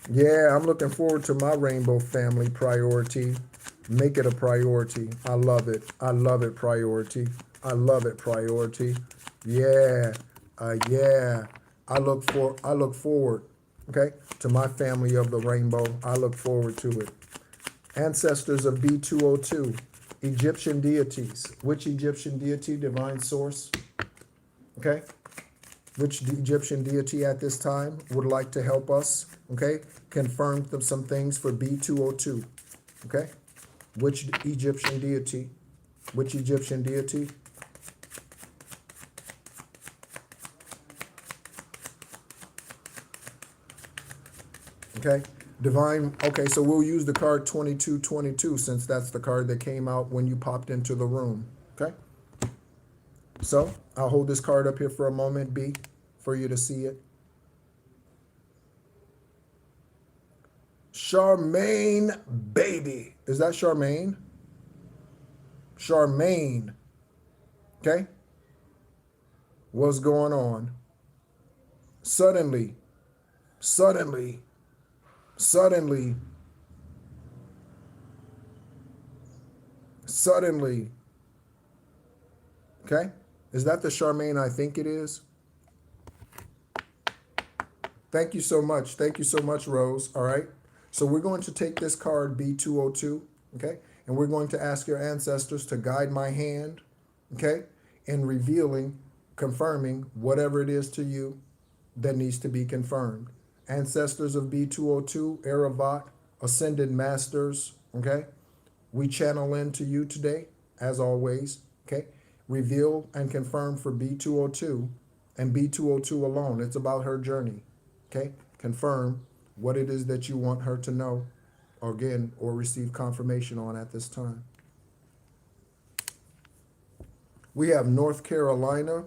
Yeah, I'm looking forward to my rainbow family priority. Make it a priority. I love it. I love it, priority. I love it, priority. Yeah. Yeah. I look forward, okay, to my family of the rainbow. I look forward to it. Ancestors of B202, Egyptian deities. Which Egyptian deity, divine source? Okay. Which Egyptian deity at this time would like to help us? Okay. Confirm some things for B202. Okay. Which Egyptian deity? Which Egyptian deity? Okay. Divine. Okay, so we'll use the card 2222 since that's the card that came out when you popped into the room. Okay. So I'll hold this card up here for a moment, B, for you to see it. Charmaine, baby. Is that Charmaine? Charmaine. Okay. What's going on? Suddenly, suddenly, suddenly, suddenly. Okay. Is that the Charmaine I think it is? Thank you so much. Thank you so much, Rose. All right. So we're going to take this card B202, okay? And we're going to ask your ancestors to guide my hand, okay? In revealing, confirming whatever it is to you that needs to be confirmed. Ancestors of B202, Aravat, Ascended Masters, okay? We channel into you today, as always, okay? Reveal and confirm for B202 and B202 alone. It's about her journey, okay? Confirm what it is that you want her to know, or again, or receive confirmation on at this time. We have North Carolina.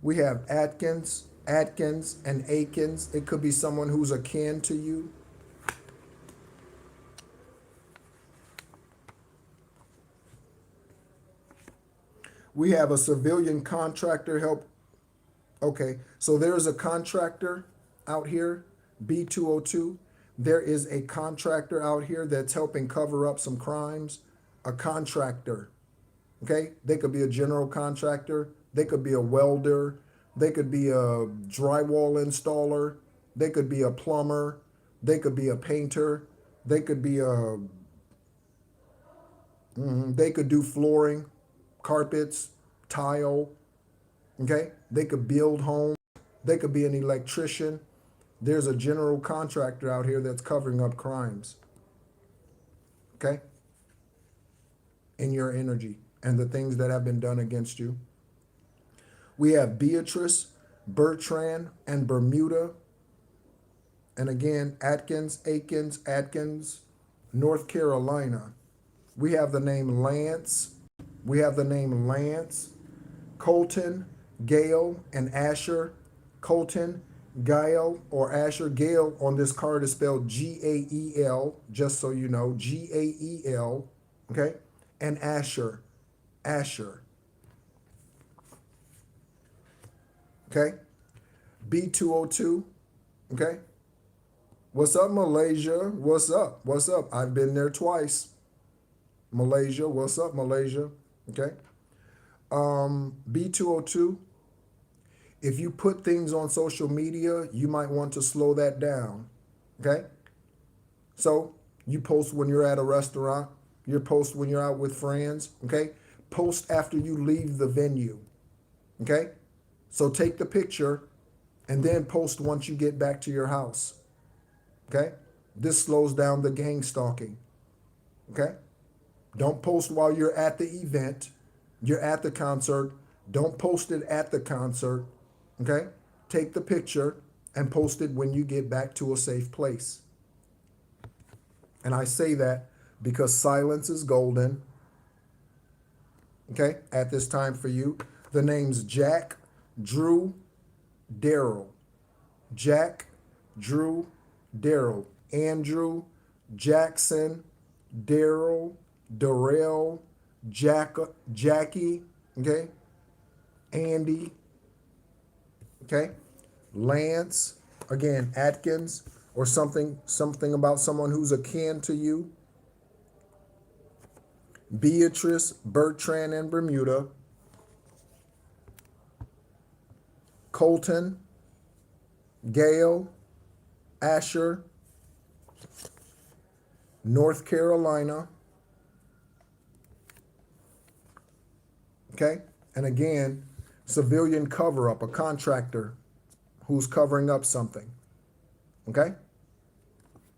We have Atkins, and Akins. It could be someone who's akin to you. We have a civilian contractor help. Okay, so there's a contractor out here, B202. There is a contractor out here that's helping cover up some crimes. A contractor, okay? They could be a general contractor. They could be a welder. They could be a drywall installer. They could be a plumber. They could be a painter. They could be a, they could do flooring, carpets, tile, okay? They could build homes. They could be an electrician. There's a general contractor out here that's covering up crimes, okay? In your energy and the things that have been done against you. We have Beatrice, Bertrand, and Bermuda. And again, Atkins, North Carolina. We have the name Lance. We have the name Lance, Colton, Gail, and Asher. Colton, Gail, or Asher. Gail on this card is spelled Gael, just so you know, Gael, okay? And Asher, okay? B202, okay? What's up, Malaysia? What's up? What's up? I've been there twice. Malaysia, what's up, Malaysia? Okay? B202, if you put things on social media, you might want to slow that down, okay? So you post when you're at a restaurant, you post when you're out with friends, okay? Post after you leave the venue, okay? So take the picture and then post once you get back to your house, okay? This slows down the gang stalking, okay? Don't post while you're at the event. You're at the concert. Don't post it at the concert, okay? Take the picture and post it when you get back to a safe place. And I say that because silence is golden, okay, at this time for you. The name's Jack, Drew, Daryl. Jack, Drew, Daryl. Andrew, Jackson, Daryl, Darrell, Jackie, okay, Andy, okay, Lance, again, Atkins, or something about someone who's akin to you. Beatrice Bertrand in Bermuda, Colton, Gail, Asher, North Carolina. Okay? And again, civilian cover-up, a contractor who's covering up something. Okay?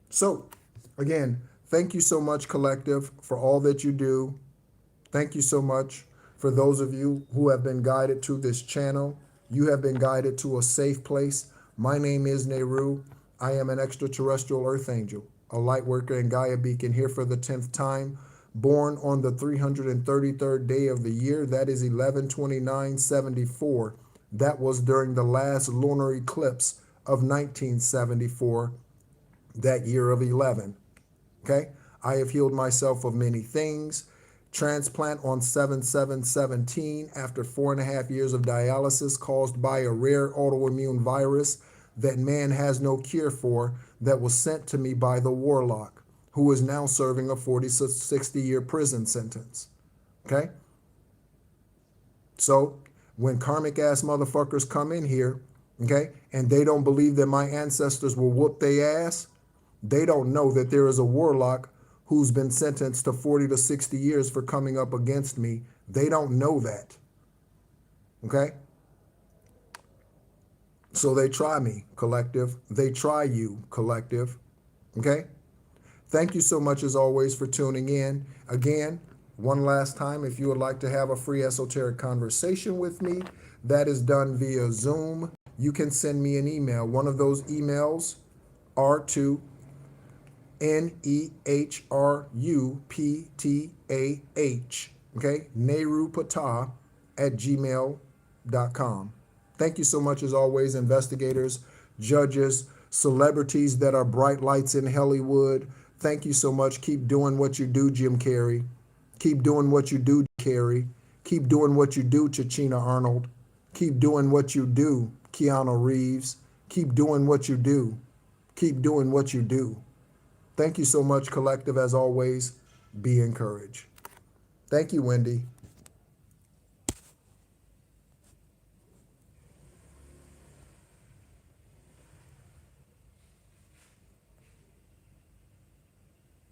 So, again, thank you so much, Collective, for all that you do. Thank you so much for those of you who have been guided to this channel. You have been guided to a safe place. My name is NEHRU. I am an extraterrestrial earth angel, a light worker and Gaia beacon here for the 10th time, born on the 333rd day of the year. That is 11/29/74. That was during the last lunar eclipse of 1974, that year of 11. Okay? I have healed myself of many things. Transplant on 7/7/17 after 4.5 years of dialysis caused by a rare autoimmune virus that man has no cure for, that was sent to me by the warlock, who is now serving a 60-year prison sentence. Okay? So when karmic ass motherfuckers come in here, okay, and they don't believe that my ancestors will whoop their ass, they don't know that there is a warlock who's been sentenced to 40 to 60 years for coming up against me. They don't know that. Okay? So they try me, Collective. They try you, Collective. Okay? Thank you so much, as always, for tuning in. Again, one last time, if you would like to have a free esoteric conversation with me, that is done via Zoom. You can send me an email. One of those emails are to NEHRUPTAH, okay, nehrupatah@gmail.com. Thank you so much, as always, investigators, judges, celebrities that are bright lights in Hollywood. Thank you so much. Keep doing what you do, Jim Carrey. Keep doing what you do, Carrey. Keep doing what you do, Chachina Arnold. Keep doing what you do, Keanu Reeves. Keep doing what you do. Keep doing what you do. Thank you so much, Collective. As always, be encouraged. Thank you, Wendy.